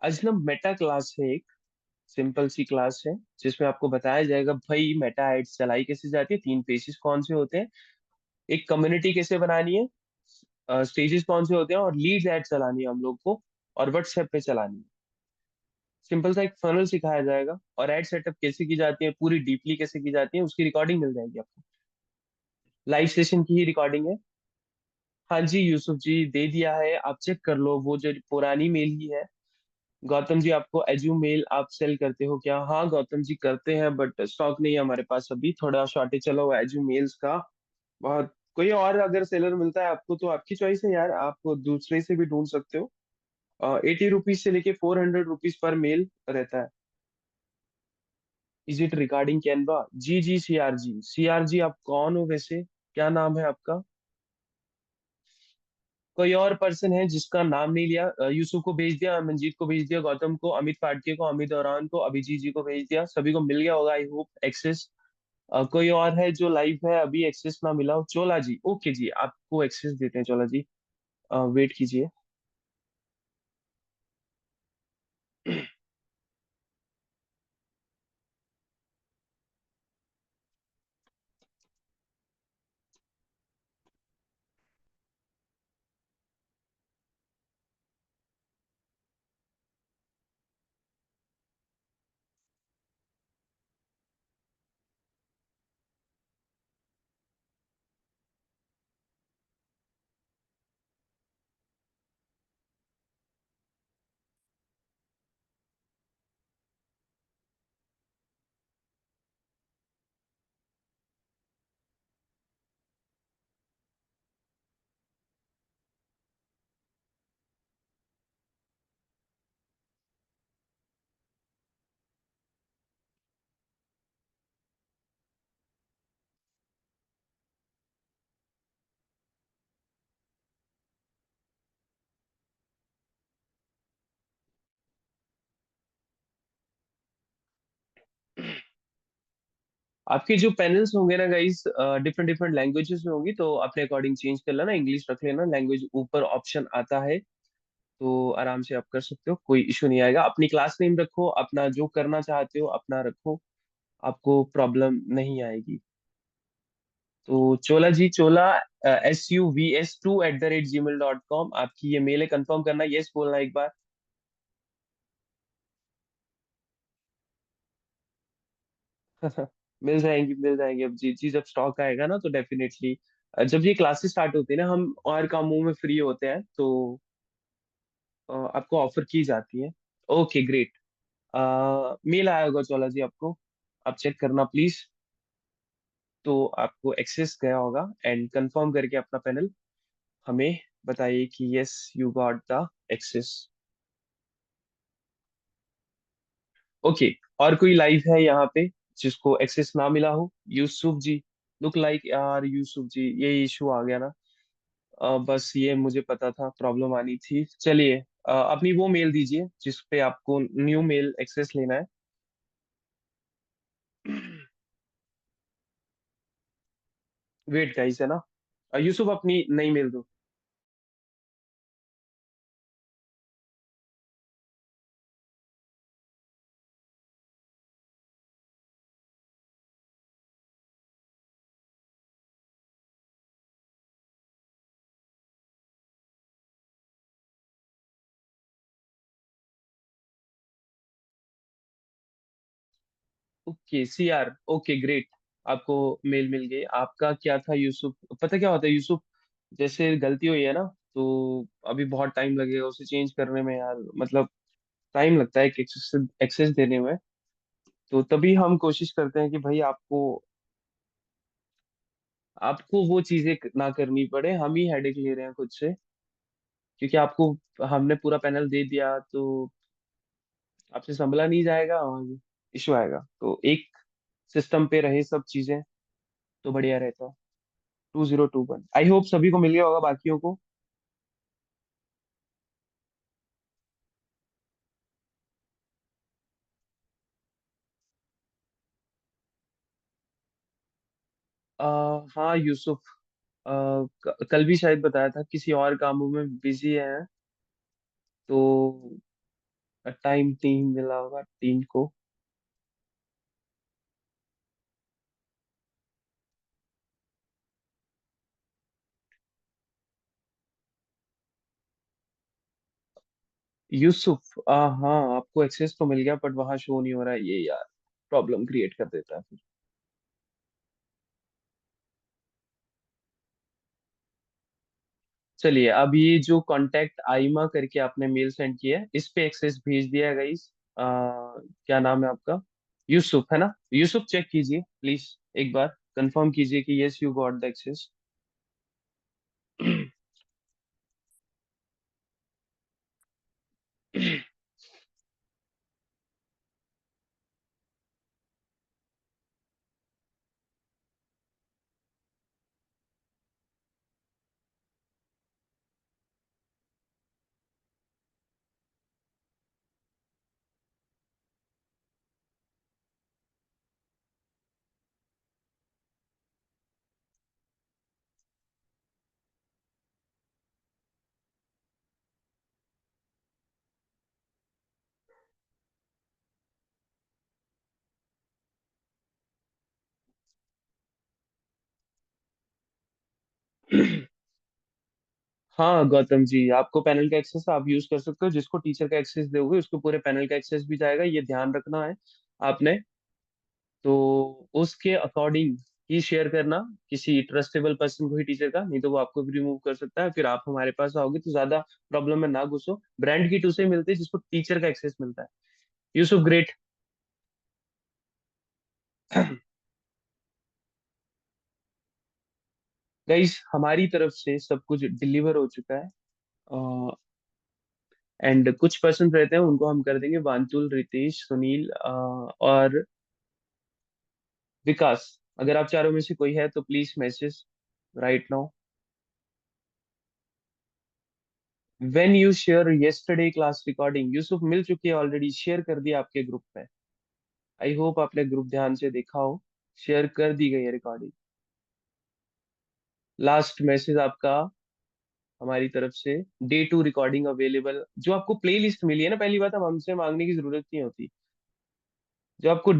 आज ना Meta class है एक, सिंपल सी क्लास है जिसमें आपको बताया जाएगा भाई मेटा एड्स चलाई कैसे जाती है, तीन फेसेस कौन से होते हैं, एक कम्युनिटी कैसे बनानी है, स्टेजेस कौन से होते हैं, और लीड्स एड चलानी है हम लोग को, और व्हाट्सएप पे चलानी है। सिंपल सा एक फनल सिखाया जाएगा, और एड सेटअप कैसे की जाती है, पूरी डीपली कैसे की जाती है, उसकी रिकॉर्डिंग मिल जाएगी आपको। लाइव सेशन की ही रिकॉर्डिंग है। हाँ जी यूसुफ जी, दे दिया है, आप चेक कर लो, वो जो पुरानी मेल ही है। गौतम जी, आपको एजू मेल आप सेल करते हो क्या? हाँ गौतम जी, करते हैं, बट स्टॉक नहीं है हमारे पास, अभी थोड़ा शॉर्टेज चला हुआ है एजू मेल्स का। बहुत कोई और अगर सेलर मिलता है आपको तो आपकी चॉइस है यार, आप दूसरे से भी ढूंढ सकते हो। 80 रुपीज से लेके 400 रुपीज पर मेल रहता है। Is it regarding Canva? जी जी, सी आर जी आप कौन हो वैसे, क्या नाम है आपका? कोई और पर्सन है जिसका नाम नहीं लिया? यूसुफ को भेज दिया, मंजीत को भेज दिया, गौतम को, अमित पाटके को, अमित औरान को, अभिजीत जी को भेज दिया, सभी को मिल गया होगा आई होप एक्सेस। कोई और है जो लाइव है अभी एक्सेस ना मिला हो? चोला जी, ओके जी, आपको एक्सेस देते हैं चोला जी। वेट कीजिए। आपके जो पैनल्स होंगे ना गाइस, डिफरेंट डिफरेंट लैंग्वेजेस में होंगी, तो अपने अकॉर्डिंग चेंज कर लेना, इंग्लिश रख लेना, लैंग्वेज ऊपर ऑप्शन आता है, तो आराम से आप कर सकते हो, कोई इशू नहीं आएगा। अपनी क्लास नेम रखो, अपना जो करना चाहते हो अपना रखो, आपको प्रॉब्लम नहीं आएगी। तो चोला जी, चोला SUVS2@gmail.com आपकी ये मेल है, कंफर्म करना, यस बोलना एक बार। मिल जाएंगी अब जी जी, जब स्टॉक आएगा ना तो डेफिनेटली। जब ये क्लासेस स्टार्ट होती है ना, हम और कामों में फ्री होते हैं, तो आपको ऑफर की जाती है। Okay great. मेल आया होगा चोला जी आपको, आप चेक करना प्लीज। तो आपको एक्सेस गया होगा, एंड कंफर्म करके अपना पैनल हमें बताइए कि yes you got the access. Okay. और कोई लाइव है यहाँ पे जिसको एक्सेस ना मिला हो? यूसुफ जी, लुक लाइक यार यूसुफ जी, ये इशू आ गया ना। बस ये मुझे पता था प्रॉब्लम आनी थी, चलिए। अपनी वो मेल दीजिए जिस पे आपको न्यू मेल एक्सेस लेना है। वेट गाइस, है ना? यूसुफ अपनी नई मेल दो। Okay CR, okay great. आपको मेल मिल गई। आपका क्या था यूसुफ? पता क्या होता है यूसुफ, जैसे गलती हुई है ना, तो अभी बहुत टाइम लगेगा उसे चेंज करने में यार, मतलब टाइम लगता है एक्सेस एक्सेस देने में। तो तभी हम कोशिश करते हैं कि भाई आपको आपको वो चीजें ना करनी पड़े, हम ही हेडेक ले रहे हैं खुद से, क्योंकि आपको हमने पूरा पैनल दे दिया तो आपसे संभला नहीं जाएगा और इशू आएगा, तो एक सिस्टम पे रहे सब चीजें तो बढ़िया रहता। 2021, आई होप सभी को मिल गया होगा बाकियों को। हाँ यूसुफ, कल भी शायद बताया था किसी और कामों में बिजी है, तो टाइम नहीं मिला होगा टीम को। यूसुफ, हाँ आपको एक्सेस तो मिल गया बट वहां शो नहीं हो रहा है, ये यार प्रॉब्लम क्रिएट कर देता है फिर। चलिए, अब ये जो कांटेक्ट आइमा करके आपने मेल सेंड किया है इस पे एक्सेस भेज दिया है गाइस। क्या नाम है आपका? यूसुफ है ना? यूसुफ चेक कीजिए प्लीज, एक बार कंफर्म कीजिए कि yes you got the access. हाँ गौतम जी, आपको पैनल का एक्सेस आप यूज कर सकते हो, जिसको टीचर का एक्सेस दोगे उसको पूरे पैनल का एक्सेस भी जाएगा, ये ध्यान रखना है आपने। तो उसके अकॉर्डिंग ही शेयर करना, किसी ट्रस्टेबल पर्सन को ही टीचर का, नहीं तो वो आपको भी रिमूव कर सकता है, फिर आप हमारे पास आओगे तो ज्यादा प्रॉब्लम में ना घुसो। ब्रांड की टू से मिलते हैं जिसको टीचर का एक्सेस मिलता है। यूसुफ ग्रेट। गाइस हमारी तरफ से सब कुछ डिलीवर हो चुका है। एंड कुछ पर्सन रहते हैं उनको हम कर देंगे, वांचुल, रितेश, सुनील और विकास। अगर आप चारों में से कोई है तो please message right now. When you share yesterday class recording, Yusuf मिल चुकी है ऑलरेडी, शेयर कर दिया आपके ग्रुप में। आई होप आपने ग्रुप ध्यान से देखा हो। शेयर कर दी गई है रिकॉर्डिंग। लास्ट मैसेज आपका हमारी तरफ से, डे टू रिकॉर्डिंग अवेलेबल। जो आपको प्ले लिस्ट मिली है ना, पहली बात, अब हमसे मांगने की जरूरत नहीं होती। जो आपको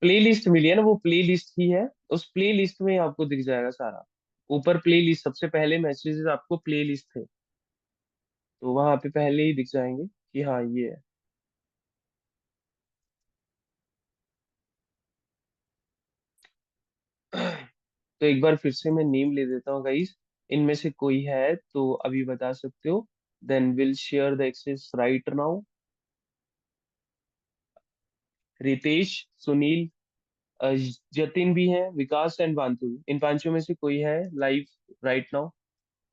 प्ले लिस्ट मिली है ना, वो प्ले लिस्ट ही है। उस प्ले लिस्ट में आपको दिख जाएगा सारा। ऊपर प्ले लिस्ट, सबसे पहले मैसेजेस आपको प्ले लिस्ट थे, तो वहां पे पहले ही दिख जाएंगे कि हाँ ये है। तो एक बार फिर से मैं नेम ले देता हूँ गाइस। इनमें से कोई है तो अभी बता सकते हो। Then will share the access right now. Ritesh, Sunil, अ, जतिन भी है, विकास एंड वांतुल, इन पांचों में से कोई है live right now?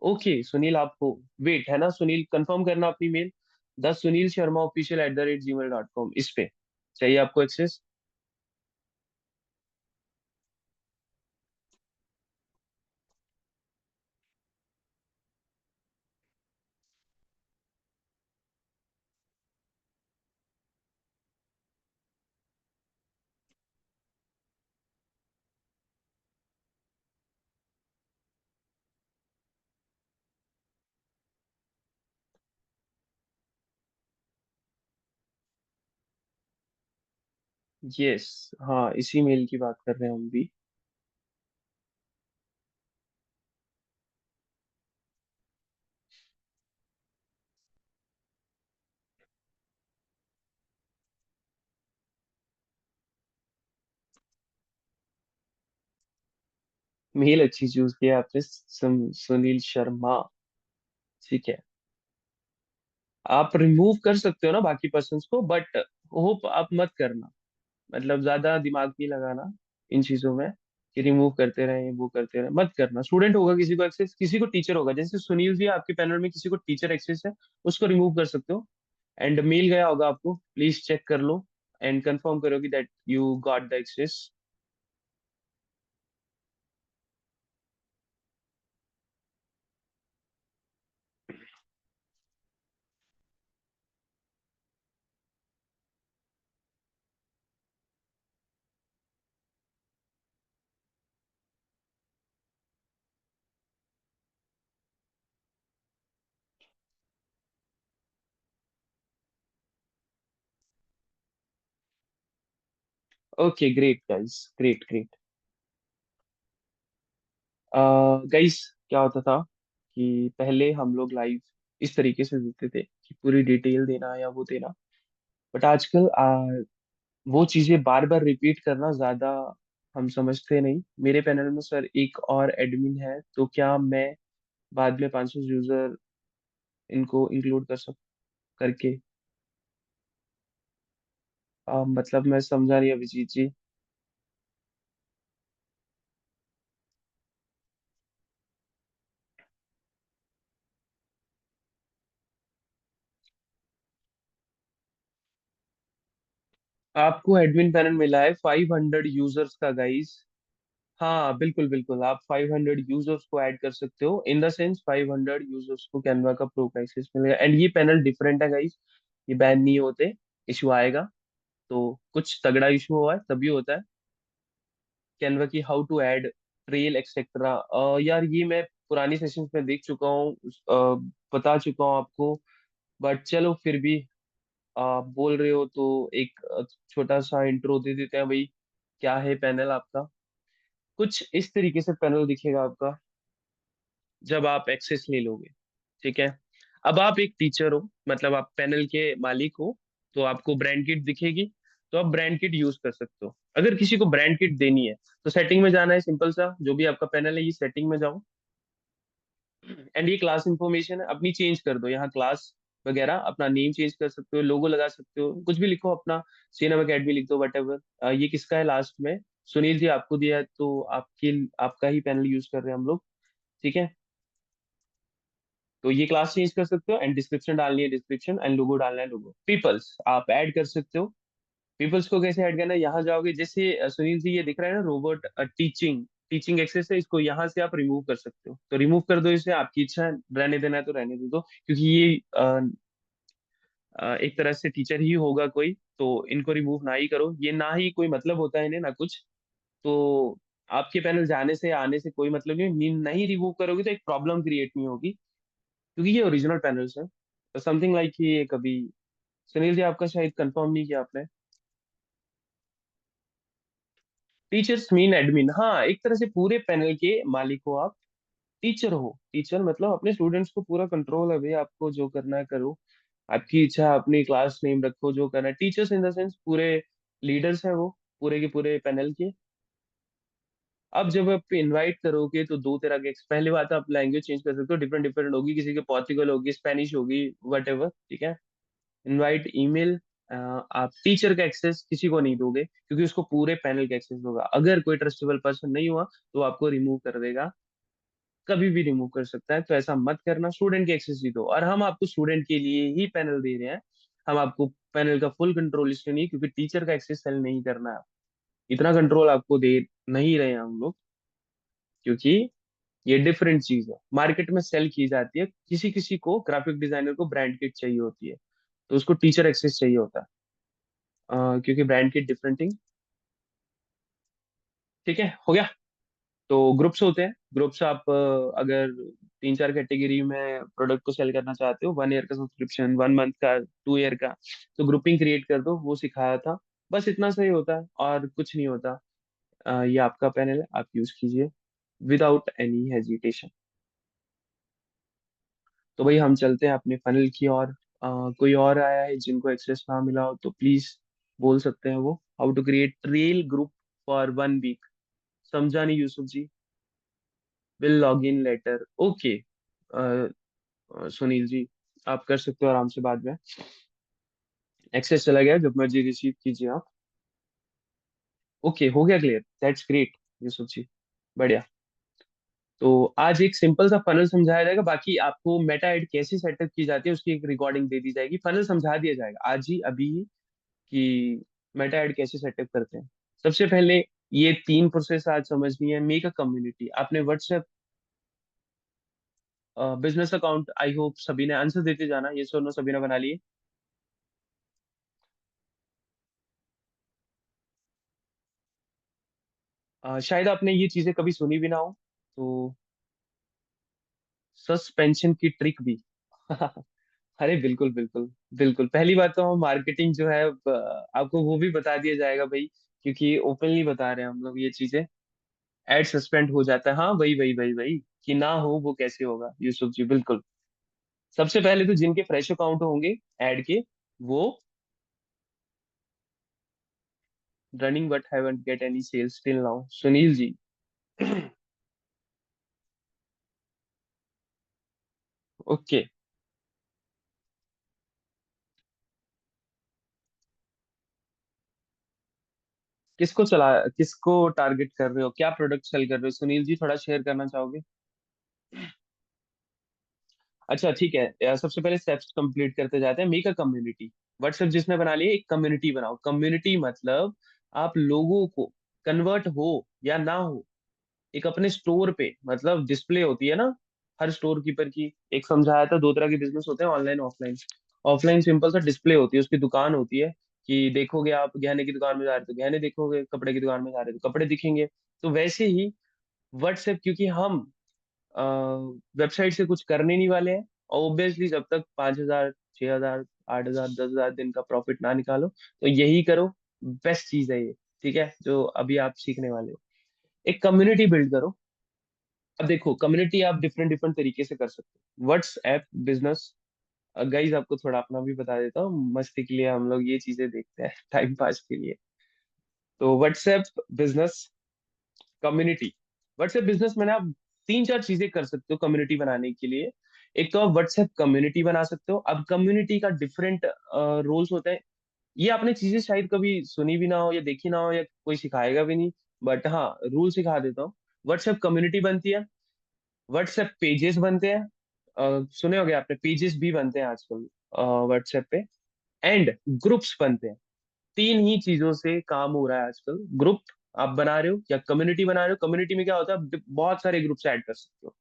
Okay Sunil आप हो। वेट, है ना सुनील? कंफर्म करना अपनी mail, the Sunil Sharma official @gmail.com, इस पे चाहिए आपको एक्सेस। यस, हाँ इसी मेल की बात कर रहे हैं हम भी। मेल अच्छी चूज किया आपने, सुनील शर्मा। ठीक है, आप रिमूव कर सकते हो ना बाकी पर्सन्स को, बट होप आप मत करना। मतलब ज्यादा दिमाग नहीं लगाना इन चीजों में, कि रिमूव करते रहे वो करते रहे, मत करना। स्टूडेंट होगा किसी को एक्सेस, किसी को टीचर होगा, जैसे सुनील जी आपके पैनल में किसी को टीचर एक्सेस है, उसको रिमूव कर सकते हो। एंड मेल गया होगा आपको, प्लीज चेक कर लो एंड कंफर्म करो कि that you got the access. Okay great guys, great great. Guys, क्या होता था कि पहले हम लोग लाइव इस तरीके से देते थे कि पूरी डिटेल देना या वो देना। बट आजकल वो चीजें बार बार रिपीट करना ज्यादा हम समझते नहीं। मेरे पैनल में सर एक और एडमिन है, तो क्या मैं बाद में 500 यूजर इनको इंक्लूड कर सक करके? मतलब मैं समझा नहीं अभिजीत जी। आपको एडमिन पैनल मिला है 500 यूजर्स का गाइस। हाँ बिल्कुल बिल्कुल, आप 500 यूजर्स को ऐड कर सकते हो, इन द सेंस 500 यूजर्स को कैनवा का प्रो का एक्सेस मिलेगा। एंड ये पैनल डिफरेंट है गाइस, ये बैन नहीं होते। इशू आएगा तो कुछ तगड़ा इशू हुआ है तभी होता है। कैनवा की how to add trail etcetera, यार ये मैं पुरानी सेशंस में देख चुका हूँ, बता चुका हूँ आपको। बट चलो फिर भी आप बोल रहे हो तो एक छोटा सा इंट्रो दे देते हैं भाई। क्या है पैनल आपका? कुछ इस तरीके से पैनल दिखेगा आपका जब आप एक्सेस ले लोगे। ठीक है। अब आप एक टीचर हो, मतलब आप पैनल के मालिक हो, तो आपको ब्रांड किट दिखेगी, तो आप ब्रांड किट यूज कर सकते हो। अगर किसी को ब्रांड किट देनी है तो सेटिंग में जाना है, सिंपल सा, जो भी आपका पैनल है ये सेटिंग में जाओ। एंड ये क्लास इन्फॉर्मेशन है, अपनी चेंज कर दो यहाँ, क्लास वगैरह अपना नेम चेंज कर सकते हो, लोगो लगा सकते हो, कुछ भी लिखो अपना, सीनम अकेडमी लिख दो, वट एवर। ये किसका है लास्ट में? सुनील जी आपको दिया है, तो आपके आपका ही पैनल यूज कर रहे हैं हम लोग। ठीक है। तो ये क्लास चेंज कर सकते हो, एंड डिस्क्रिप्शन डालनी है डिस्क्रिप्शन, एंड लोगो डालना है लोगो। पीपल्स आप ऐड कर सकते हो। पीपल्स को कैसे ऐड करना है? यहाँ जाओगे, जैसे सुनील जी ये दिख रहा है ना, रोबोट टीचिंग, टीचिंग एक्सेस है, इसको यहाँ से आप रिमूव कर सकते हो, तो रिमूव कर दो इसे, आपकी इच्छा है, रहने देना है तो रहने दे दो, क्योंकि ये एक तरह से टीचर ही होगा कोई, तो इनको रिमूव ना ही करो, ये ना ही कोई मतलब होता है इन्हें ना कुछ। तो आपके पैनल जाने से आने से कोई मतलब नहीं, नहीं रिमूव करोगे तो एक प्रॉब्लम क्रिएट नहीं होगी, क्योंकि ये ओरिजिनल पैनल्स है। तो समथिंग लाइक ये कभी, सुनील जी आपका शायद कंफर्म नहीं किया आपने। टीचर्स मीन एडमिन, हाँ एक तरह से पूरे पैनल के मालिक हो आप। टीचर हो, टीचर मतलब अपने स्टूडेंट्स को पूरा कंट्रोल है भाई, आपको जो करना है करो, आपकी इच्छा, अपनी क्लास नेम रखो, जो करना है। टीचर्स इन द सेंस पूरे लीडर्स हैं वो, पूरे के पूरे पैनल के। अब जब आप इनवाइट करोगे तो दो तरह के, पहली बात आप लैंग्वेज चेंज कर सकते हो, डिफरेंट डिफरेंट होगी, किसी के पोर्तुगल होगी, स्पेनिश होगी, वट एवर। ठीक है। इनवाइट ईमेल, आप टीचर का एक्सेस किसी को नहीं दोगे, क्योंकि उसको पूरे पैनल का एक्सेस होगा। अगर कोई ट्रस्टेबल पर्सन नहीं हुआ तो आपको रिमूव कर देगा, कभी भी रिमूव कर सकता है, तो ऐसा मत करना, स्टूडेंट के एक्सेस ही दो। और हम आपको स्टूडेंट के लिए ही पैनल दे रहे हैं, हम आपको पैनल का फुल कंट्रोल इसलिए नहीं, क्योंकि टीचर का एक्सेस सेल नहीं करना है। इतना कंट्रोल आपको दे नहीं रहे हैं हम लोग, क्योंकि ये डिफरेंट चीज है, मार्केट में सेल की जाती है, किसी किसी को, ग्राफिक डिजाइनर को ब्रांड किट चाहिए होती है, तो उसको टीचर एक्सेस चाहिए होता है, क्योंकि ब्रांड किट डिफरेंट थिंग। ठीक है, हो गया। तो ग्रुप्स होते हैं, ग्रुप्स आप अगर तीन चार कैटेगरी में प्रोडक्ट को सेल करना चाहते हो, 1 ईयर का सब्सक्रिप्शन, 1 मंथ का, 2 ईयर का, तो ग्रुपिंग क्रिएट कर दो, वो सिखाया था। बस इतना सही होता है और कुछ नहीं होता। ये आपका पैनल है, आप यूज कीजिए विदाउट एनी हेजिटेशन। तो भाई हम चलते हैं अपने फनल की और कोई और आया है जिनको एक्सेस ना मिला हो तो प्लीज बोल सकते हैं वो। How to create trail group for 1 week? समझा नहीं Yusuf ji. Will log in later, okay. Sunil ji आप कर सकते हो आराम से बाद में, एक्सेस चला गया, जब मर्जी रिसीव कीजिए आप। ओके हो गया क्लियर, दैट्स ग्रेट यूसुफ जी, बढ़िया। तो आज एक सिंपल सा फनल समझाया जाएगा, बाकी आपको मेटा एड कैसे सेटअप की जाती है उसकी एक रिकॉर्डिंग दे दी जाएगी, फनल समझा दिया जाएगा आज ही अभी ही कि मेटा एड कैसे सेटअप करते हैं। सबसे पहले ये 3 प्रोसेस आज समझनी है। मेक अ कम्युनिटी, आपने WhatsApp business account, I hope सभी ने आंसर देते जाना, ये सोनो सभी ने बना लिए। शायद आपने ये चीजें कभी सुनी भी ना हो, तो सस्पेंशन की ट्रिक भी अरे बिल्कुल बिल्कुल, बिल्कुल पहली बात तो हम मार्केटिंग जो है आपको वो भी बता दिया जाएगा भाई, क्योंकि ओपनली बता रहे हैं हम लोग ये चीजें। एड सस्पेंड हो जाता है, हाँ वही वही वही वही, कि ना हो वो कैसे होगा यूसुफ जी, बिल्कुल। सबसे पहले तो जिनके फ्रेश अकाउंट होंगे ऐड के, वो running but haven't get any sales till now, Sunil ji. Okay. किसको टारगेट कर रहे हो, क्या प्रोडक्ट सेल कर रहे हो सुनील जी, थोड़ा शेयर करना चाहोगे? अच्छा ठीक है, सबसे पहले स्टेप्स कंप्लीट करते जाते हैं। Make a community. व्हाट्सएप जिसने बना लिया, एक कम्युनिटी बनाओ। कम्युनिटी मतलब आप लोगों को, कन्वर्ट हो या ना हो, एक अपने स्टोर पे, मतलब डिस्प्ले होती है ना हर स्टोर कीपर की। एक समझाया था, दो तरह के बिजनेस होते हैं, ऑनलाइन ऑफलाइन। ऑफलाइन सिंपल सा डिस्प्ले होती है, उसकी दुकान होती है, कि देखोगे आप गहने की दुकान में जा रहे हो तो गहने देखोगे, कपड़े की दुकान में जा रहे हो तो कपड़े दिखेंगे। तो वैसे ही व्हाट्सएप, क्योंकि हम वेबसाइट से कुछ करने नहीं वाले हैं, और ऑब्वियसली जब तक 5,000, 6,000, 8,000, 10,000 दिन का प्रॉफिट ना निकालो, तो यही करो। बेस्ट चीज है ये, ठीक है, जो अभी आप सीखने वाले हो। एक कम्युनिटी बिल्ड करो। अब देखो, कम्युनिटी आप डिफरेंट डिफरेंट तरीके से कर सकते हो। व्हाट्सएप बिजनेस, गाइज आपको थोड़ा अपना भी बता देता हूँ, मस्ती के लिए हम लोग ये चीजें देखते हैं, टाइम पास के लिए। तो WhatsApp business community. WhatsApp business में ना आप तीन चार चीजें कर सकते हो कम्युनिटी बनाने के लिए। एक तो आप व्हाट्सएप कम्युनिटी बना सकते हो। अब कम्युनिटी का डिफरेंट रोल्स होते हैं। ये आपने चीजें शायद कभी सुनी भी ना हो या देखी ना हो, या कोई सिखाएगा भी नहीं, बट हाँ रूल सिखा देता हूँ। व्हाट्सएप कम्युनिटी बनती है, व्हाट्सएप पेजेस बनते हैं, सुने होंगे आपने, पेजेस भी बनते हैं आजकल व्हाट्सएप पे, एंड ग्रुप्स बनते हैं। तीन ही चीजों से काम हो रहा है आजकल। ग्रुप आप बना रहे हो या कम्युनिटी बना रहे हो। कम्युनिटी में क्या होता है, आप बहुत सारे ग्रुप्स ऐड कर सकते हो।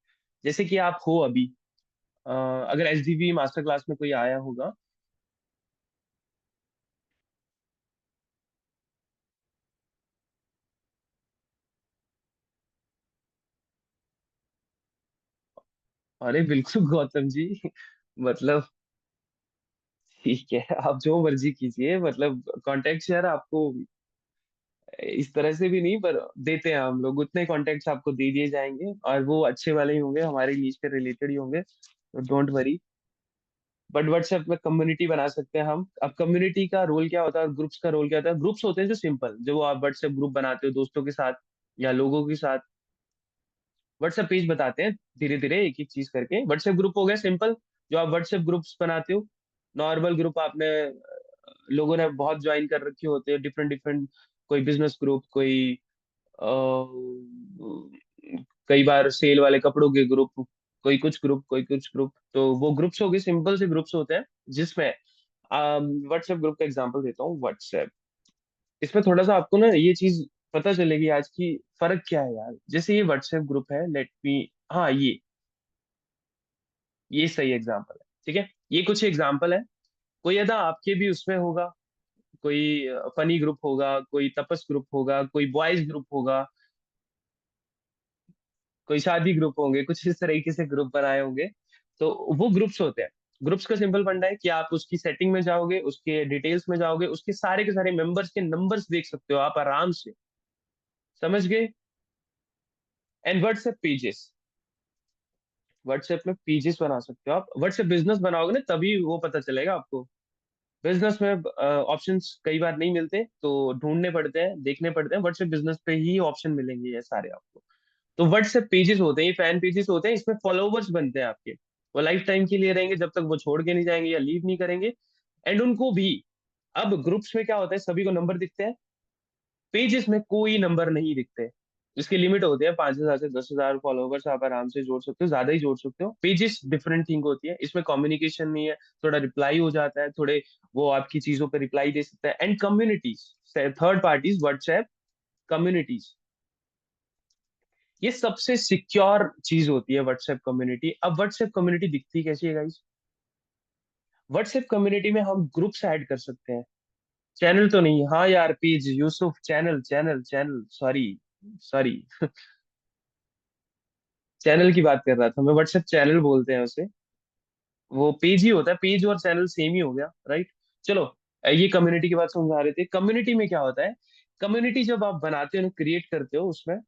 जैसे कि आप हो अभी, अगर एचडीवी मास्टर क्लास में कोई आया होगा। अरे बिल्कुल गौतम जी, मतलब ठीक है, आप जो मर्जी कीजिए, मतलब कॉन्टेक्ट यार आपको इस तरह से भी नहीं, पर देते हैं हम लोग, उतने कॉन्टेक्ट्स आपको दे दिए जाएंगे, और वो अच्छे वाले ही होंगे, हमारे नीच के रिलेटेड ही होंगे, तो डोंट वरी। बट व्हाट्सएप में कम्युनिटी बना सकते हैं हम। अब कम्युनिटी का रोल क्या होता है, ग्रुप्स का रोल क्या होता है? ग्रुप्स होते हैं जो सिंपल, जो आप व्हाट्सएप ग्रुप बनाते हो दोस्तों के साथ या लोगों के साथ। व्हाट्सएप पेज बताते हैं धीरे धीरे एक एक चीज करके। व्हाट्सएप ग्रुप हो गया सिंपल, जो आप व्हाट्सएप ग्रुप्स बनाते हो। नॉर्मल ग्रुप आपने लोगों ने बहुत ज्वाइन कर रखे होते हैं, डिफरेंट डिफरेंट, कोई बिजनेस ग्रुप, कोई कई बार सेल वाले कपड़ों के ग्रुप, कोई कुछ ग्रुप, कोई कुछ ग्रुप, तो वो ग्रुप्स हो गए, सिंपल से ग्रुप्स होते हैं। जिसमें व्हाट्सएप ग्रुप का एग्जांपल देता हूँ, व्हाट्सएप। इसमें थोड़ा सा आपको ना ये चीज पता चलेगी आज की, फर्क क्या है यार। जैसे ये व्हाट्सएप ग्रुप है, लेट मी, हाँ ये सही एग्जांपल है, ठीक है। ये कुछ एग्जांपल है। कोई अदा आपके भी उसमें होगा, कोई फनी ग्रुप होगा, कोई तपस ग्रुप होगा, कोई बॉयज ग्रुप होगा, कोई शादी ग्रुप होंगे, कुछ इस तरीके से ग्रुप बनाए होंगे। तो वो ग्रुप्स होते हैं। ग्रुप्स का सिंपल फंडा है कि आप उसकी सेटिंग में जाओगे, उसके डिटेल्स में जाओगे, उसके सारे के सारे मेंबर्स के नंबर्स देख सकते हो आप आराम से, समझ गए। एंड व्हाट्सएप पेजेस, व्हाट्सएप में पेजेस बना सकते हो आप। व्हाट्सएप बिजनेस बनाओगे ना, तभी वो पता चलेगा आपको। बिजनेस में ऑप्शंस कई बार नहीं मिलते, तो ढूंढने पड़ते हैं, देखने पड़ते हैं। व्हाट्सएप बिजनेस पे ही ऑप्शन मिलेंगे ये सारे आपको। तो व्हाट्सएप पेजेस होते हैं, ये फैन पेजेस होते हैं, इसमें फॉलोवर्स बनते हैं आपके। वो लाइफ टाइम के लिए रहेंगे, जब तक वो छोड़ के नहीं जाएंगे या लीव नहीं करेंगे। एंड उनको भी, अब ग्रुप्स में क्या होता है, सभी को नंबर दिखते हैं, पेजेस में कोई नंबर नहीं दिखते। इसकी लिमिट होती है 5,000 से 10,000 फॉलोवर्स आप आराम से जोड़ सकते हो, ज्यादा ही जोड़ सकते हो। पेजेस डिफरेंट थिंग होती है, इसमें कम्युनिकेशन नहीं है, थोड़ा रिप्लाई हो जाता है, थोड़े वो आपकी चीजों पर रिप्लाई दे सकता है। And communities, third parties, WhatsApp communities, ये सबसे सिक्योर चीज होती है व्हाट्सएप कम्युनिटी। अब व्हाट्सएप कम्युनिटी दिखती कैसी है गाइस? व्हाट्सएप कम्युनिटी में हम ग्रुप्स ऐड कर सकते हैं, चैनल तो नहीं, हाँ यार page Yusuf, channel channel channel, sorry sorry, channel की बात कर रहा था मैं, व्हाट्सएप चैनल बोलते हैं उसे। वो पेज ही होता है, पेज और चैनल सेम ही हो गया, राइट। चलो, ये कम्युनिटी की बात समझा रहे थे। कम्युनिटी में क्या होता है, कम्युनिटी जब आप बनाते हो, क्रिएट करते हो उसमें,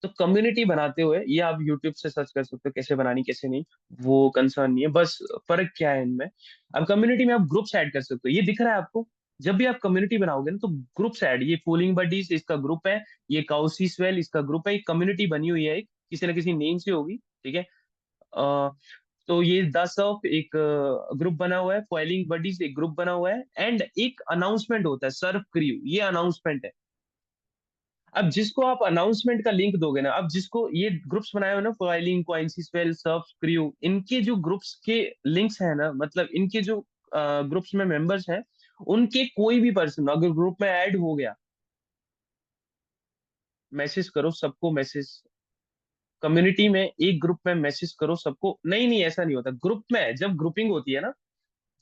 तो कम्युनिटी बनाते हुए ये आप यूट्यूब से सर्च कर सकते हो कैसे बनानी कैसे नहीं, वो कंसर्न नहीं है। बस फर्क क्या है इनमें, अब कम्युनिटी में आप ग्रुप्स ऐड कर सकते हो, ये दिख रहा है आपको। जब भी आप कम्युनिटी बनाओगे ना तो ग्रुप्स ऐड, ये फूलिंग बडीज इसका ग्रुप है, ये काउसी स्वेल इसका ग्रुप है, एक कम्युनिटी बनी हुई है, एक किसी ना किसी नेम से होगी, ठीक है। अ, तो ये द सर्फ एक ग्रुप बना हुआ है, फॉइलिंग बडीज एक ग्रुप बना हुआ है, एंड एक अनाउंसमेंट होता है सर्फ क्रू, ये अनाउंसमेंट है। अब जिसको आप अनाउंसमेंट का लिंक दोगे ना, अब जिसको ये ग्रुप्स बनाए हो ना, फाइलिंग, क्वाइंसीस्वेल, सर्फ क्रू, इनके जो ग्रुप्स के लिंक्स है ना, मतलब इनके जो ग्रुप्स में मेंबर्स हैं, उनके कोई भी पर्सन अगर ग्रुप में ऐड हो गया, मैसेज करो सबको, मैसेज कम्युनिटी में एक ग्रुप में मैसेज करो सबको, नहीं नहीं ऐसा नहीं होता, ग्रुप में जब ग्रुपिंग होती है ना,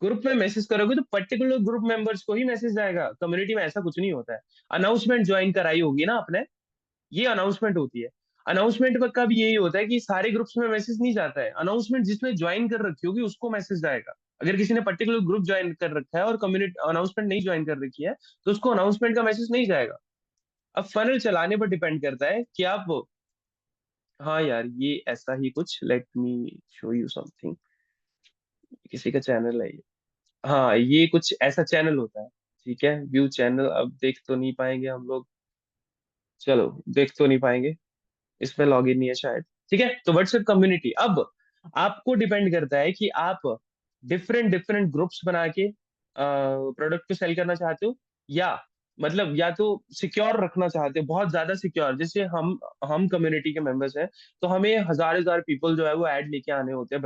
ग्रुप में मैसेज करोगे तो पर्टिकुलर ग्रुप मेंबर्स को ही मैसेज जाएगा, कम्युनिटी में ऐसा कुछ नहीं होता है। अनाउंसमेंट ज्वाइन कराई होगी ना आपने, ये अनाउंसमेंट होती है। अनाउंसमेंट का भी यही होता है कि सारे ग्रुप्स में मैसेज नहीं जाता है, अनाउंसमेंट जिसने ज्वाइन कर रखी होगी उसको मैसेज जाएगा। अगर किसी ने पर्टिकुलर ग्रुप ज्वाइन कर रखा है और कम्युनिटी अनाउंसमेंट नहीं ज्वाइन कर रखी है, तो उसको अनाउंसमेंट का मैसेज नहीं जाएगा। अब फनल चलाने पर डिपेंड करता है कि आप, हाँ यार ये ऐसा ही कुछ, let me show you something, किसी का चैनल है ये। हाँ ये कुछ ऐसा चैनल होता है, ठीक है, व्यू चैनल, अब देख तो नहीं पाएंगे हम लोग, चलो देख तो नहीं पाएंगे, इसमें लॉगिन नहीं है शायद, ठीक है। तो व्हाट्सएप कम्युनिटी, अब आपको डिपेंड करता है कि आप डिफरेंट डिफरेंट ग्रुप्स बना के प्रोडक्ट को सेल करना चाहते हो, या मतलब या तो सिक्योर रखना चाहते हो, बहुत ज्यादा सिक्योर, जैसे हम कम्युनिटी के मेंबर्स हैं, तो हमें हजार हजार पीपल जो है वो ऐड लेके आने होते हैं,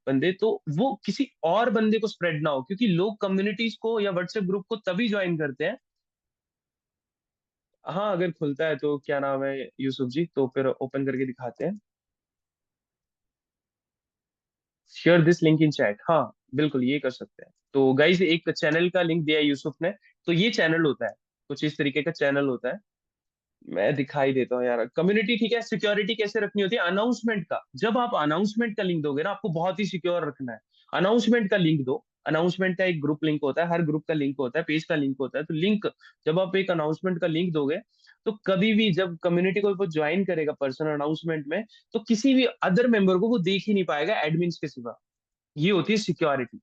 बंदे, तो वो किसी और बंदे को स्प्रेड ना हो, क्योंकि लोग कम्युनिटीज को या व्हाट्सएप ग्रुप को तभी ज्वाइन करते हैं। हाँ अगर खुलता है तो, क्या नाम है यूसुफ जी, तो फिर ओपन करके दिखाते हैं। Share this link in chat, हाँ बिल्कुल ये कर सकते हैं। तो गाइज एक चैनल का लिंक दिया है यूसुफ ने, तो ये चैनल होता है, कुछ इस तरीके का चैनल होता है। मैं दिखाई देता हूँ यार, कम्युनिटी ठीक है, सिक्योरिटी कैसे रखनी होती है अनाउंसमेंट का, जब आप अनाउंसमेंट का लिंक दोगे ना, आपको बहुत ही सिक्योर रखना है। अनाउंसमेंट का लिंक दो, अनाउंसमेंट का एक ग्रुप लिंक होता है, हर ग्रुप का लिंक होता है, पेज का लिंक होता है, तो लिंक, जब आप एक अनाउंसमेंट का लिंक दोगे, तो कभी भी जब कम्युनिटी को वो ज्वाइन करेगा पर्सन अनाउंसमेंट में, तो किसी भी अदर मेंबर को वो देख ही नहीं पाएगा एडमिन्स के सिवा, ये होती है सिक्योरिटी।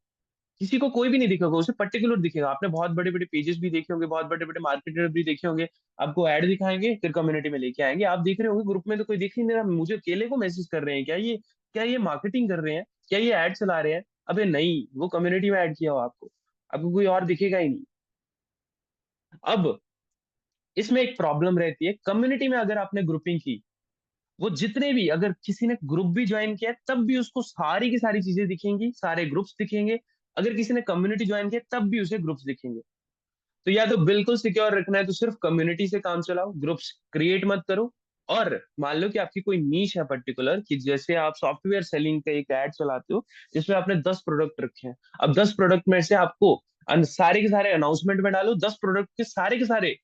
किसी को कोई भी नहीं दिखेगा, उसे पर्टिकुलर दिखेगा। आपने बहुत बड़े बड़े पेजेस भी देखे होंगे, बहुत बड़े बड़े मार्केटर भी देखे होंगे, आपको ऐड दिखाएंगे फिर कम्युनिटी में लेके आएंगे, आप देख रहे होंगे ग्रुप में तो कोई दिख ही नहीं रहा, मुझे अकेले को मैसेज कर रहे हैं क्या ये, क्या ये मार्केटिंग कर रहे हैं, क्या ये ऐड चला रहे हैं? अबे नहीं, वो कम्युनिटी में ऐड किया हो आपको, आपको कोई और दिखेगा ही नहीं। अब इसमें एक प्रॉब्लम रहती है कम्युनिटी में, अगर आपने ग्रुपिंग की, वो जितने भी, अगर किसी ने ग्रुप भी ज्वाइन किया है, तब भी उसको सारी की सारी चीजें दिखेंगी, सारे ग्रुप्स दिखेंगे। अगर किसी ने कम्युनिटी ज्वाइन किया तब भी उसे ग्रुप्स दिखेंगे। तो या तो बिल्कुल सिक्योर रखना है तो सिर्फ कम्युनिटी से काम चलाओ, ग्रुप्स क्रिएट मत करो। और मान लो कि आपकी कोई नीश है पर्टिकुलर, कि जैसे आप सॉफ्टवेयर सेलिंग का एक ऐड चलाते हो, जिसमें आपने 10 प्रोडक्ट रखे हैं, अब 10 प्रोडक्ट में से आपको सारे के सारे अनाउंसमेंट में डालो, 10 प्रोडक्ट के सारे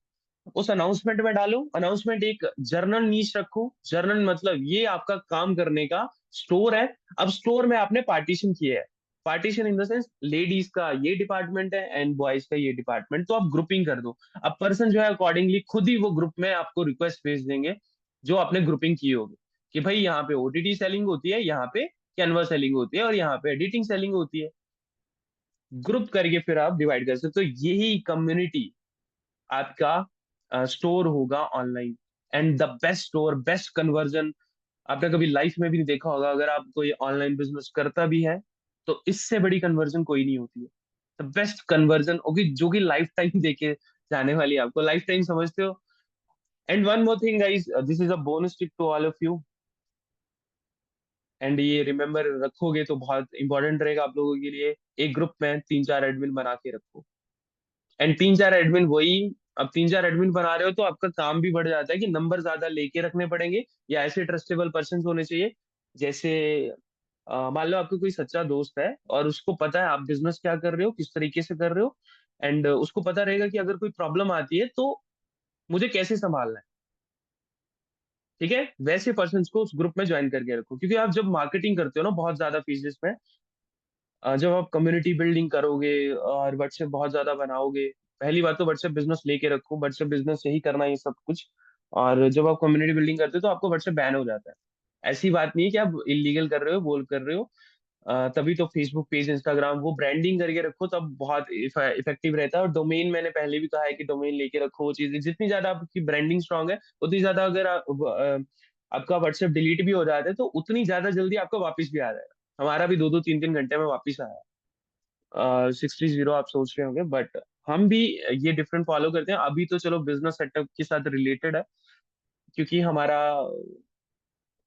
उस अनाउंसमेंट में डालो। अनाउंसमेंट एक जर्नल नीच रखो, जर्नल मतलब ये आपका काम करने का स्टोर है। अब स्टोर में आपने पार्टीशन किया है, partition in the sense ladies का ये डिपार्टमेंट है एंड बॉयज का ये डिपार्टमेंट, तो आप ग्रुपिंग कर दो। अब पर्सन जो है अकॉर्डिंगली खुद ही वो ग्रुप में आपको रिक्वेस्ट भेज देंगे, जो आपने ग्रुपिंग की होगी, कि भाई यहाँ पे ओटीटी सेलिंग होती है, यहाँ पे कैनवा सेलिंग होती है, और यहाँ पे एडिटिंग सेलिंग होती है। ग्रुप करके फिर आप डिवाइड कर सकते हो, तो यही कम्युनिटी आपका स्टोर होगा online, and the best store, best conversion आपने कभी लाइफ में भी नहीं देखा होगा। अगर आप कोई ऑनलाइन बिजनेस करता भी है, तो इससे बड़ी कन्वर्जन कोई नहीं होती है। द बेस्ट कन्वर्जन होगी जो कि लाइफ टाइम देके जाने वाली है, आपको लाइफ टाइम, समझते हो। And one more thing guys, this is a bonus tip to all of you, and ये रिमेम्बर रखोगे तो बहुत इंपॉर्टेंट रहेगा आप लोगों के लिए। एक ग्रुप में 3 4 एडमिन बना के रखो, एंड 3 4 एडमिन वही, अब 3 4 एडमिन बना रहे हो तो आपका काम भी बढ़ जाता है कि नंबर ज्यादा लेके रखने पड़ेंगे, या ऐसे ट्रस्टेबल पर्सन होने चाहिए। जैसे मान लो आपका कोई सच्चा दोस्त है और उसको पता है आप बिजनेस क्या कर रहे हो, किस तरीके से कर रहे हो, एंड उसको पता रहेगा कि अगर कोई प्रॉब्लम आती है तो मुझे कैसे संभालना है, ठीक है। वैसे पर्सन को उस ग्रुप में ज्वाइन करके रखो, क्योंकि आप जब मार्केटिंग करते हो ना बहुत ज्यादा फीसेस में, जब आप कम्युनिटी बिल्डिंग करोगे और व्हाट्सएप बहुत ज्यादा बनाओगे, पहली बात तो व्हाट्सएप बिजनेस लेके रखो, व्हाट्सएप बिजनेस यही करना है ये सब कुछ। और जब आप कम्युनिटी बिल्डिंग करते हो तो आपको व्हाट्सएप बैन हो जाता है। ऐसी बात नहीं है कि आप इलीगल कर रहे हो, बोल कर रहे हो। तभी तो फेसबुक पेज, इंस्टाग्राम, वो ब्रांडिंग करके रखो तब बहुत इफेक्टिव रहता है। और डोमेन, मैंने पहले भी कहा है कि डोमेन लेके रखो। वो चीजें जितनी ज्यादा आपकी ब्रांडिंग स्ट्रांग है, उतनी ज्यादा अगर आपका व्हाट्सएप डिलीट भी हो जाता है तो उतनी ज्यादा जल्दी आपका वापस भी आ जाएगा। हमारा भी 2-2 3-3 घंटे में वापस आया। 60 आप सोच रहे होंगे, बट हम भी ये डिफरेंट फॉलो करते हैं। अभी तो चलो बिजनेस सेटअप के साथ रिलेटेड है, क्योंकि हमारा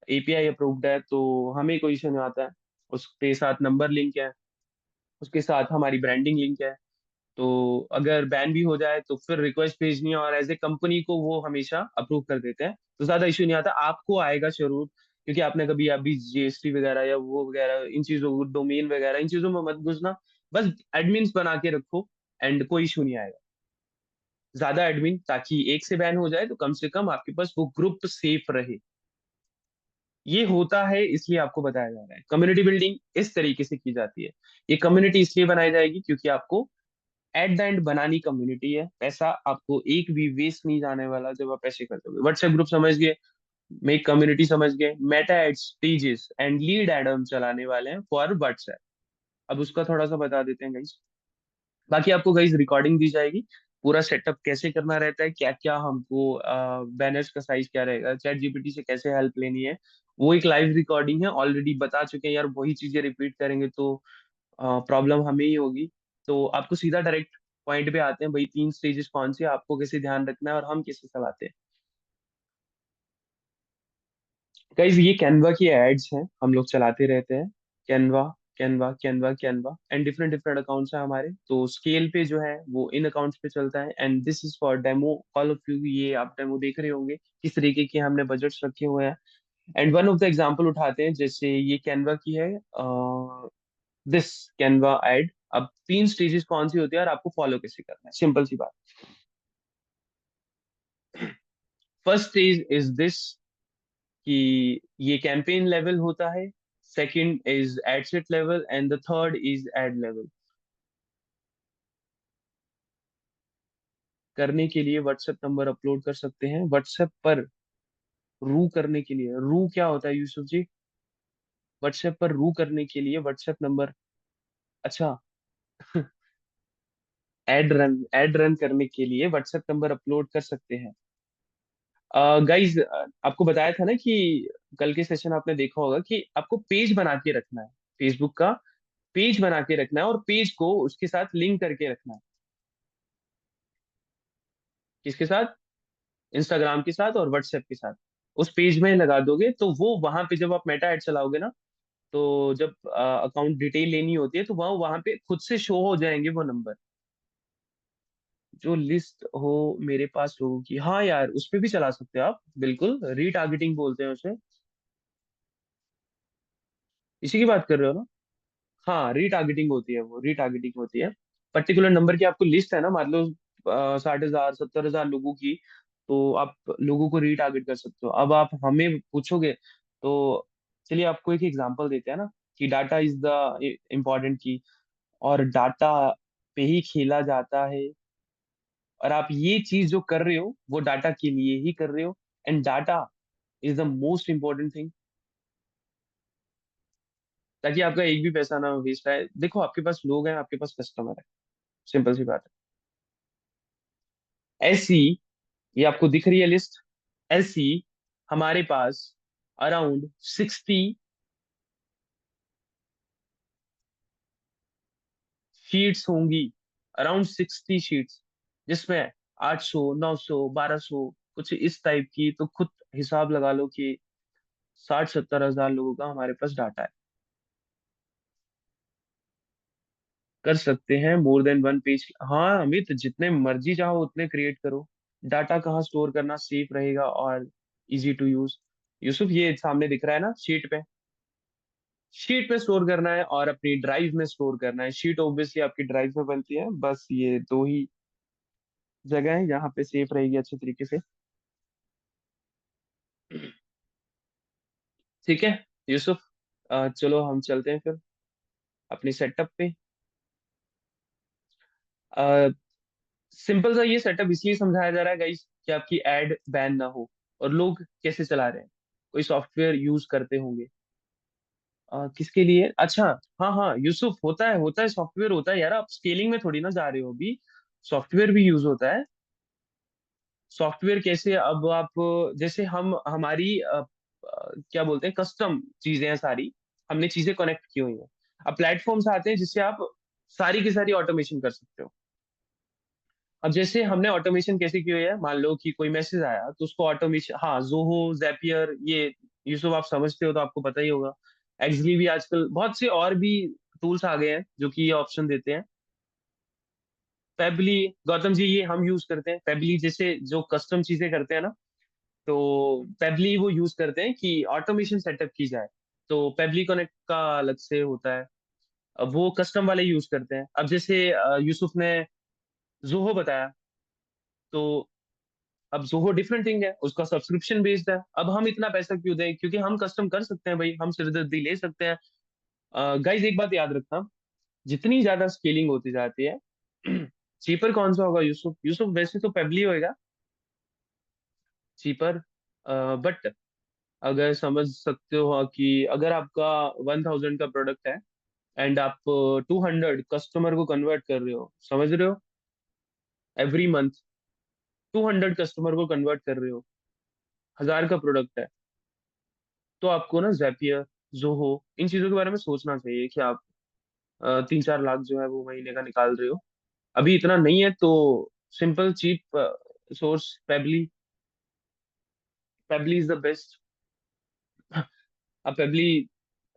एपीआई अप्रूव्ड है तो हमें कोई इशू नहीं आता है। उसके साथ नंबर लिंक है, उसके साथ हमारी ब्रांडिंग लिंक है। तो अगर बैन भी हो जाए तो फिर रिक्वेस्ट भेजनी है, और एज ए कंपनी को वो हमेशा अप्रूव कर देते हैं, तो ज्यादा इशू नहीं आता। आपको आएगा जरूर, क्योंकि आपने कभी अभी जीएसटी वगैरह या वो वगैरह इन चीजों, डोमेन वगैरह इन चीजों में मत घुसना। बस एडमिन्स बना के रखो, एंड कोई इशू नहीं आएगा। ज्यादा एडमिन, ताकि एक से बैन हो जाए तो कम से कम आपके पास वो ग्रुप सेफ रहे। ये होता है, इसलिए आपको बताया जा रहा है। कम्युनिटी बिल्डिंग इस तरीके से की जाती है। ये कम्युनिटी इसलिए बनाई जाएगी क्योंकि आपको एट द एंड बनानी कम्युनिटी है। पैसा आपको एक भी वेस्ट नहीं जाने वाला जब आप ऐसे करते हो। व्हाट्सएप ग्रुप समझ गए, मेक कम्युनिटी समझ गए, Meta ads, pages and lead ad हम चलाने वाले हैं फॉर व्हाट्सएप। अब उसका थोड़ा सा बता देते हैं गाइस। बाकी आपको गाइस रिकॉर्डिंग दी जाएगी, पूरा सेटअप कैसे करना रहता है, क्या क्या हमको, बैनर्स का साइज क्या रहेगा, चैट जीपीटी से कैसे हेल्प लेनी है, वो एक लाइव रिकॉर्डिंग है, ऑलरेडी बता चुके हैं यार। वही चीजें रिपीट करेंगे तो प्रॉब्लम हमें ही होगी। तो आपको सीधा डायरेक्ट पॉइंट पे आते हैं भाई, 3 स्टेजेस कौन से, आपको कैसे ध्यान रखना है और हम कैसे चलाते हैं। गाइस ये कैनवा की एड्स हैं, हम लोग चलाते रहते हैं। Canva, Canva, Canva, Canva and different different accounts हैं हमारे। तो स्केल पे जो है वो इन अकाउंट्स पे चलता है, and this is for demo. All of you ये आप डेमो देख रहे होंगे किस तरीके के हमने बजट्स रखे हुए हैं। And one of the example उठाते हैं, जैसे ये कैनवा की है, दिस कैनवा एड। अब 3 स्टेजेस कौन सी होती है और आपको फॉलो कैसे करना है, सिंपल सी बात। फर्स्ट स्टेज इज दिस, कि ये कैंपेन लेवल होता है। Second is ad set level and the third is ad level. करने के लिए व्हाट्सएप नंबर अपलोड कर सकते हैं व्हाट्सएप पर। रू करने के लिए, रू क्या होता है यूसुफ जी? व्हाट्सएप पर रू करने के लिए व्हाट्सएप नंबर, अच्छा, एड रन करने के लिए व्हाट्सएप नंबर अपलोड कर सकते हैं। गाइज, आपको बताया था ना कि कल के सेशन आपने देखा होगा कि आपको पेज बना के रखना है, फेसबुक का पेज बना के रखना है, और पेज को उसके साथ लिंक करके रखना है। किसके साथ? इंस्टाग्राम के साथ और व्हाट्सएप के साथ। उस पेज में लगा दोगे तो वो वहां पे जब आप मेटा ऐड चलाओगे ना, तो जब अकाउंट डिटेल लेनी होती है तो वहाँ वहां पे खुद से शो हो जाएंगे वो नंबर। जो लिस्ट हो मेरे पास लोगों की, हाँ यार उस पे भी चला सकते हो आप, बिल्कुल। रीटारगेटिंग बोलते हैं उसे। इसी की बात कर रहे हो ना? हाँ, रीटारगेटिंग होती है, वो रीटारगेटिंग होती है। पर्टिकुलर नंबर की आपको लिस्ट है ना, मान लो 60,000 70,000 लोगों की, तो आप लोगों को रीटारगेट कर सकते हो। अब आप हमें पूछोगे तो चलिए आपको एक एग्जांपल देते हैं ना, कि डाटा इज द इम्पोर्टेंट की, और डाटा पे ही खेला जाता है। और आप ये चीज जो कर रहे हो वो डाटा के लिए ही कर रहे हो, and data is the most important thing, ताकि आपका एक भी पैसा ना वेस्ट आए। देखो आपके पास लोग हैं, आपके पास कस्टमर है, सिंपल सी बात है। ऐसी, ये आपको दिख रही है लिस्ट, ऐसी हमारे पास अराउंड 60 शीट्स होंगी, अराउंड 60 शीट्स, जिसमें 800 900 1200 कुछ इस टाइप की। तो खुद हिसाब लगा लो कि 60-70 हजार लोगों का हमारे पास डाटा है। कर सकते हैं मोर देन वन पेज। हाँ अमित, जितने मर्जी चाहो उतने क्रिएट करो। डाटा कहाँ स्टोर करना सेफ रहेगा और इजी टू यूज? यूसुफ ये सामने दिख रहा है ना शीट पे, शीट पे स्टोर करना है और अपनी ड्राइव में स्टोर करना है। शीट ऑब्वियसली आपकी ड्राइव में बनती है, बस ये दो ही जगह है जहाँ पे सेफ रहेगी अच्छे तरीके से। ठीक है यूसुफ, चलो हम चलते हैं फिर अपनी सेटअप पे। सिंपल सा ये सेटअप इसलिए समझाया जा रहा है गाइस कि आपकी एड बैन ना हो। और लोग कैसे चला रहे हैं, कोई सॉफ्टवेयर यूज करते होंगे। किसके लिए? अच्छा, हाँ हाँ यूसुफ, होता है सॉफ्टवेयर होता है यार, आप स्केलिंग में थोड़ी ना जा रहे हो अभी। सॉफ्टवेयर भी यूज होता है। सॉफ्टवेयर कैसे? अब आप जैसे हम हमारी क्या बोलते हैं, कस्टम चीजें हैं सारी, हमने चीजें कनेक्ट की हुई हैं। अब प्लेटफॉर्म्स आते हैं जिससे आप सारी की सारी ऑटोमेशन कर सकते हो। अब जैसे हमने ऑटोमेशन कैसे की हुई है, मान लो कि कोई मैसेज आया तो उसको ऑटोमेशन, हाँ जोहो, जैपियर, ये सब आप समझते हो तो आपको पता ही होगा। एक्चुअली भी आजकल बहुत से और भी टूल्स आ गए हैं जो कि ये ऑप्शन देते हैं। पेबली, गौतम जी, ये हम यूज करते हैं पेबली, जैसे जो कस्टम चीजें करते हैं ना, तो पेबली वो यूज करते हैं कि ऑटोमेशन सेटअप की जाए। तो पेबली कनेक्ट का अलग से होता है। अब वो कस्टम वाले यूज करते हैं। अब जैसे यूसुफ ने जोहो बताया, तो अब जोहो डिफरेंट थिंग है, उसका सब्सक्रिप्शन बेस्ड है। अब हम इतना पैसा क्यों दें, क्योंकि हम कस्टम कर सकते हैं भाई, हम सिरदर्दी ले सकते हैं। गाइज एक बात याद रखना, जितनी ज्यादा स्केलिंग होती जाती है चीपर कौन सा होगा यूसुफ? यूसुफ वैसे तो पेबली होएगा चीपर। बट अगर समझ सकते हो कि अगर आपका 1000 का प्रोडक्ट है एंड आप 200 कस्टमर को कन्वर्ट कर रहे हो, समझ रहे हो, एवरी मंथ 200 कस्टमर को कन्वर्ट कर रहे हो, 1000 का प्रोडक्ट है, तो आपको ना जैपियर, जोहो, इन चीजों के बारे में सोचना चाहिए कि आप 3-4 लाख जो है वो महीने का निकाल रहे हो। अभी इतना नहीं है तो simple cheap source Pabbly, Pabbly is the best. अब पेबली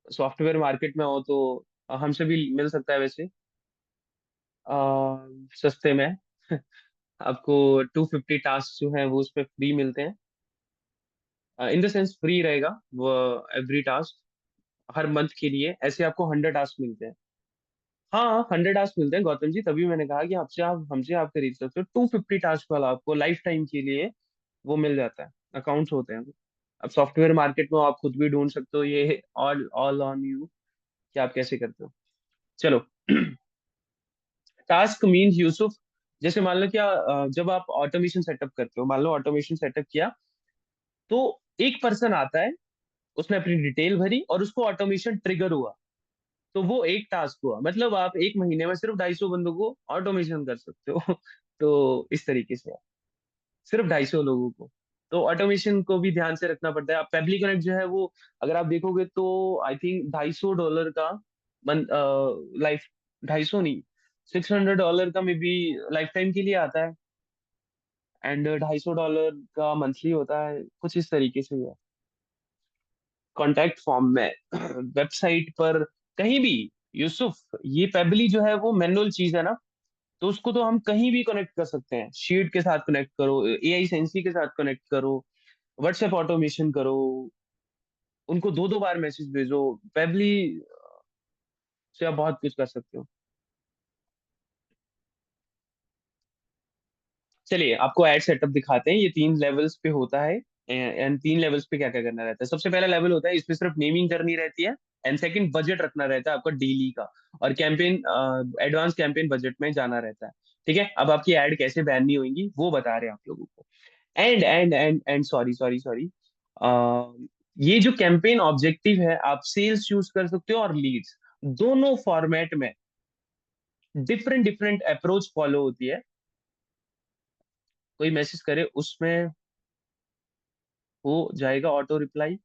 सॉफ्टवेयर मार्केट में हो तो हमसे भी मिल सकता है वैसे, सस्ते में। आपको 250 टास्क जो है वो उस पर फ्री मिलते हैं। इन द सेंस फ्री रहेगा वो, एवरी टास्क हर मंथ के लिए ऐसे आपको 100 टास्क मिलते हैं। हाँ 100 टास्क मिलते हैं गौतम जी, तभी मैंने कहा कि आपसे आप हमसे आप खरीद सकते हो। 250 टास्क वाला आपको लाइफ टाइम के लिए वो मिल जाता है, अकाउंट्स होते हैं। अब सॉफ्टवेयर मार्केट में आप खुद भी ढूंढ सकते हो, ये ऑल ऑल ऑन यू कि आप कैसे करते हो। चलो टास्क मीन्स यूसुफ, जैसे मान लो क्या, जब आप ऑटोमेशन सेटअप करते हो, मान लो ऑटोमेशन सेटअप किया, तो एक पर्सन आता है, उसने अपनी डिटेल भरी और उसको ऑटोमेशन ट्रिगर हुआ, तो वो एक टास्क हुआ। मतलब आप एक महीने में सिर्फ 250 बंदों को ऑटोमेशन कर सकते हो। तो इस तरीके से सिर्फ 250 लोगों को, तो ऑटोमेशन को भी ध्यान से रखना पड़ता है। अब पेबली कनेक्ट जो है वो, अगर आप देखोगे तो आई थिंक $250 का मन लाइफ, 250 नहीं, $600 का मे बी लाइफ टाइम के लिए आता है। एंड $250 का मंथली होता है, कुछ इस तरीके से है। कॉन्टैक्ट फॉर्म में वेबसाइट पर, कहीं भी, यूसुफ, ये पेबली जो है वो मैनुअल चीज है ना, तो उसको तो हम कहीं भी कनेक्ट कर सकते हैं। शीट के साथ कनेक्ट करो, एआई सेंसी के साथ कनेक्ट करो, व्हाट्सएप ऑटोमेशन करो, उनको दो दो बार मैसेज भेजो। पेबली से आप बहुत कुछ कर सकते हो। चलिए आपको एड सेटअप दिखाते हैं, ये 3 लेवल्स पे होता है। एंड 3 लेवल्स पे क्या क्या करना रहता है। सबसे पहला लेवल होता है, इसमें सिर्फ नेमिंग करनी रहती है। एंड सेकंड, बजट रखना रहता है आपका डेली का। और कैंपेन, एडवांस कैंपेन बजट में जाना रहता है। ठीक है, अब आपकी एड कैसे बैन नहीं होंगी वो बता रहे हैं आप लोगों को। एंड सॉरी सॉरी सॉरी, ये जो कैंपेन ऑब्जेक्टिव है, आप सेल्स यूज कर सकते हो और लीड्स, दोनों फॉर्मेट में डिफरेंट डिफरेंट अप्रोच फॉलो होती है। कोई मैसेज करे उसमें हो जाएगा ऑटो रिप्लाई।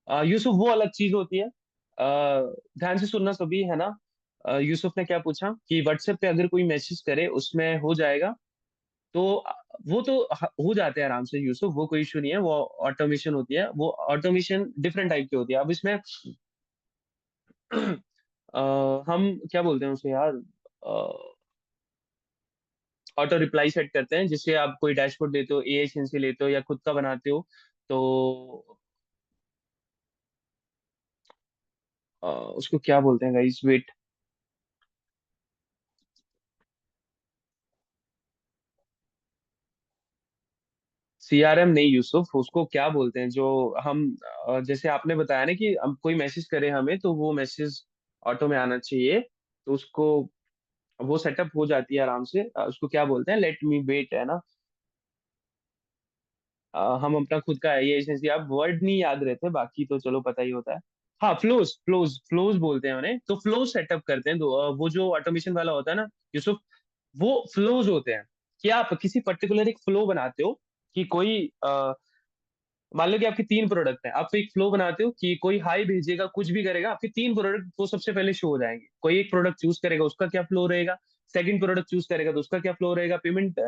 यूसुफ वो अलग चीज होती है। ध्यान से सुनना सभी, है ना। यूसुफ ने क्या पूछा कि व्हाट्सएप पे अगर कोई मैसेज करे उसमें हो जाएगा, तो वो तो हो जाते हैं आराम से यूसुफ, वो कोई इशू नहीं है। वो ऑटोमेशन होती है, वो ऑटोमेशन डिफरेंट टाइप की होती है। अब इसमें हम क्या बोलते हैं उसे यार, ऑटो रिप्लाई सेट करते हैं, जिससे आप कोई डैशबोर्ड लेते हो, एआई से लेते हो या खुद का बनाते हो, तो उसको क्या बोलते हैं गाइस, वेट। सीआरएम नहीं यूसुफ, उसको क्या बोलते हैं जो हम, जैसे आपने बताया ना कि हम कोई मैसेज करे हमें तो वो मैसेज ऑटो में आना चाहिए, तो उसको वो सेटअप हो जाती है आराम से। उसको क्या बोलते हैं, लेट मी वेट है ना। हम अपना खुद का है ये एजेंसी, आप वर्ड नहीं याद रहते, बाकी तो चलो पता ही होता है। हाँ, फ्लोज फ्लोज फ्लोज बोलते हैं उन्हें, तो फ्लोज सेटअप करते हैं। वो जो ऑटोमेशन वाला होता है ना यूसुफ, वो फ्लोज होते हैं। कि आप किसी पर्टिकुलर एक फ्लो बनाते हो कि कोई मान लो कि आपके तीन प्रोडक्ट हैं, आप एक फ्लो बनाते हो कि कोई हाई भेजेगा, कुछ भी करेगा, आपके तीन प्रोडक्ट वो सबसे पहले शो हो जाएंगे। कोई एक प्रोडक्ट चूज करेगा, उसका क्या फ्लो रहेगा। सेकंड प्रोडक्ट चूज करेगा तो उसका क्या फ्लो रहेगा। पेमेंट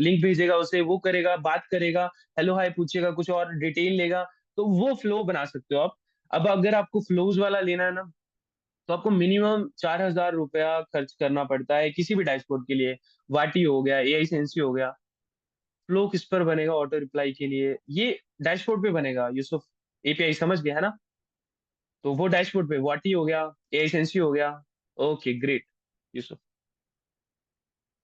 लिंक भेजेगा उसे, वो करेगा, बात करेगा, हेलो हाय पूछेगा, कुछ और डिटेल लेगा। तो वो फ्लो बना सकते हो आप। अब अगर आपको फ्लोज वाला लेना है ना, तो आपको मिनिमम 4,000 रुपया खर्च करना पड़ता है किसी भी डैशबोर्ड के लिए। वाटी हो गया, एआई सेंसी हो गया। फ्लो किस पर बनेगा ऑटो रिप्लाई के लिए, ये डैशबोर्ड पे बनेगा यूसुफ। एपीआई समझ गया है ना। तो वो डैशबोर्ड पे वाटी हो गया, एआई सेंसी हो गया। Okay great Yusuf.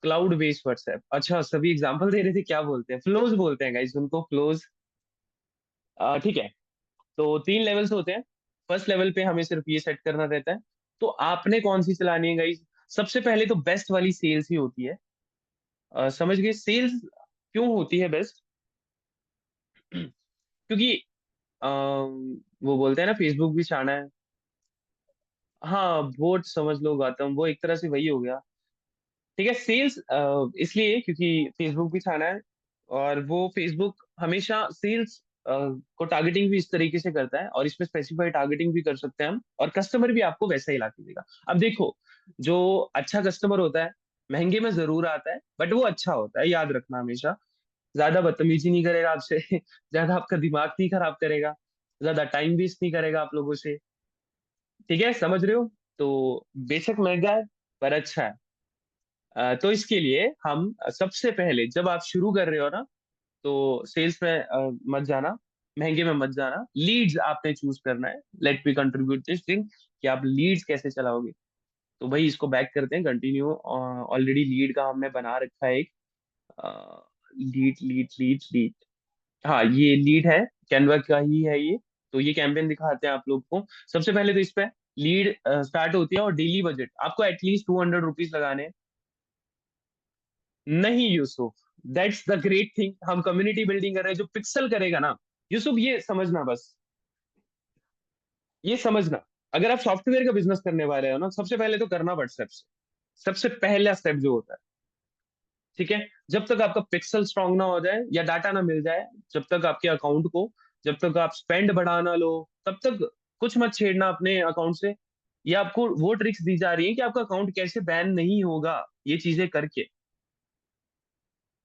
Cloud based WhatsApp, अच्छा सभी एग्जांपल दे रहे थे, क्या बोलते हैं, फ्लोज बोलते हैं गाइस उनको, फ्लोज। ठीक है। तो तीन लेवल्स होते हैं। फर्स्ट लेवल पे हमें सिर्फ ये सेट करना रहता है। तो आपने कौन सी चलानी है गाइस। सबसे पहले तो बेस्ट वाली सेल्स ही होती है। समझ गए सेल्स क्यों होती है बेस्ट। क्योंकि वो बोलते हैं ना फेसबुक भी छाना है। हाँ, वोट समझ लो गौतम, वो एक तरह से वही हो गया। ठीक है, सेल्स इसलिए क्योंकि फेसबुक भी छाना है। और वो फेसबुक हमेशा सेल्स को टारगेटिंग भी इस तरीके से करता है, और इसमें स्पेसिफाई टारगेटिंग भी कर सकते हैं हम, और कस्टमर भी आपको वैसा ही ला के देगा। अब देखो, जो अच्छा कस्टमर होता है, महंगे में जरूर आता है, बट वो अच्छा होता है, याद रखना हमेशा। ज्यादा बदतमीजी नहीं करेगा आपसे, ज्यादा आपका दिमाग नहीं खराब करेगा, ज्यादा टाइम वेस्ट नहीं करेगा आप लोगों से। ठीक है, समझ रहे हो। तो बेशक महंगा है, पर अच्छा है। तो इसके लिए हम सबसे पहले जब आप शुरू कर रहे हो ना, तो सेल्स में मत जाना, महंगे में मत जाना। लीड्स आपने चूज करना है। Let me contribute this thing कि आप लीड्स कैसे चलाओगे। तो भाई इसको बैक करते हैं, कंटिन्यू। ऑलरेडी लीड का हमने बना रखा है एक। लीड लीड लीड लीड, हाँ ये लीड है, कैनवा का ही है ये। तो ये कैंपेन दिखाते हैं आप लोग को। सबसे पहले तो इस पे लीड स्टार्ट होती है, और डेली बजट आपको एटलीस्ट 200 रुपीज लगाने हैं। नहीं Yusuf, that's the great thing, हम कम्युनिटी बिल्डिंग कर रहे हैं। जो पिक्सल करेगा ना यूसुफ, ये समझना बस, ये समझना। अगर आप सॉफ्टवेयर का बिजनेस करने वाले हो ना, सबसे पहले तो करना व्हाट्सएप से। सबसे पहला स्टेप जो होता है, ठीक है। जब तक आपका पिक्सल स्ट्रांग ना हो जाए या डाटा ना मिल जाए, जब तक आपके अकाउंट को, जब तक आप स्पेंड बढ़ा ना लो, तब तक कुछ मत छेड़ना अपने अकाउंट से। ये आपको वो ट्रिक्स दी जा रही है कि आपका अकाउंट कैसे बैन नहीं होगा, ये चीजें करके।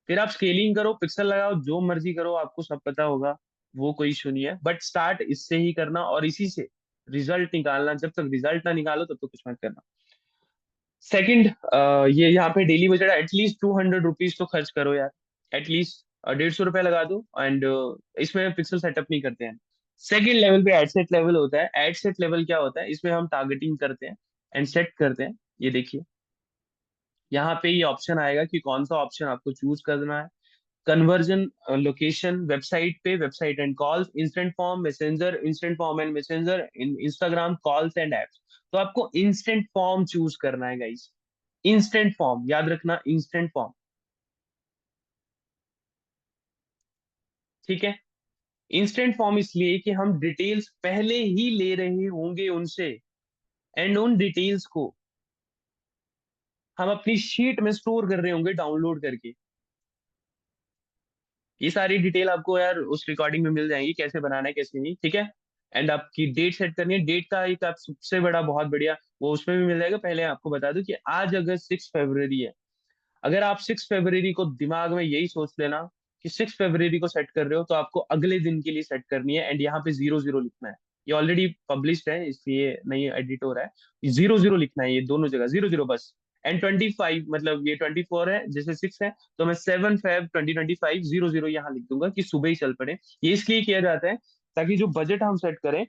फिर आप स्केलिंग करो, पिक्सल लगाओ, जो मर्जी करो, आपको सब पता होगा। वो कोई इशू नहीं है, बट स्टार्ट इससे ही करना, और इसी से रिजल्ट निकालना। जब तक रिजल्ट ना निकालो तब तक कुछ मत करना। सेकंड, ये यहाँ पे डेली बजट एटलीस्ट 200 रुपीज तो खर्च करो यार। एटलीस्ट 150 रुपया लगा दो। एंड इसमें पिक्सल सेटअप नहीं करते हैं। सेकंड लेवल पे एडसेट लेवल होता है। एडसेट लेवल क्या होता है, इसमें हम टारगेटिंग करते हैं एंड सेट करते हैं। ये देखिए, यहाँ पे ये ऑप्शन आएगा कि कौन सा ऑप्शन आपको चूज करना है। कन्वर्जन, लोकेशन, वेबसाइट पे, website and calls, instant form, messenger, instant form and messenger, Instagram, calls and apps. तो आपको इंस्टेंट फॉर्म चूज करना है गाइस। इंस्टेंट फॉर्म याद रखना, इंस्टेंट फॉर्म। ठीक है। इंस्टेंट फॉर्म इसलिए कि हम डिटेल्स पहले ही ले रहे होंगे उनसे, एंड उन डिटेल्स को हम अपनी शीट में स्टोर कर रहे होंगे डाउनलोड करके। ये सारी डिटेल आपको यार उस रिकॉर्डिंग में मिल जाएंगी, कैसे बनाना है कैसे नहीं। ठीक है। एंड आपकी डेट सेट करनी है। डेट का एक आप सबसे बड़ा बहुत बढ़िया, वो उसमें भी मिल जाएगा। पहले आपको बता दूं कि आज अगर 6 फरवरी है, अगर आप 6 फरवरी को दिमाग में यही सोच लेना कि 6 फरवरी को सेट कर रहे हो, तो आपको अगले दिन के लिए सेट करनी है, एंड यहाँ पे 00 लिखना है। ये ऑलरेडी पब्लिश्ड है, इसलिए नहीं एडिट हो रहा है। 00 लिखना है, ये दोनों जगह 00 बस। एंड 25, मतलब ये 24 है, जैसे 6 है, तो मैं 7 Feb 2025 00 यहाँ लिख दूंगा कि सुबह ही चल पड़े। ये इसलिए किया जाता है ताकि जो बजट हम सेट करें,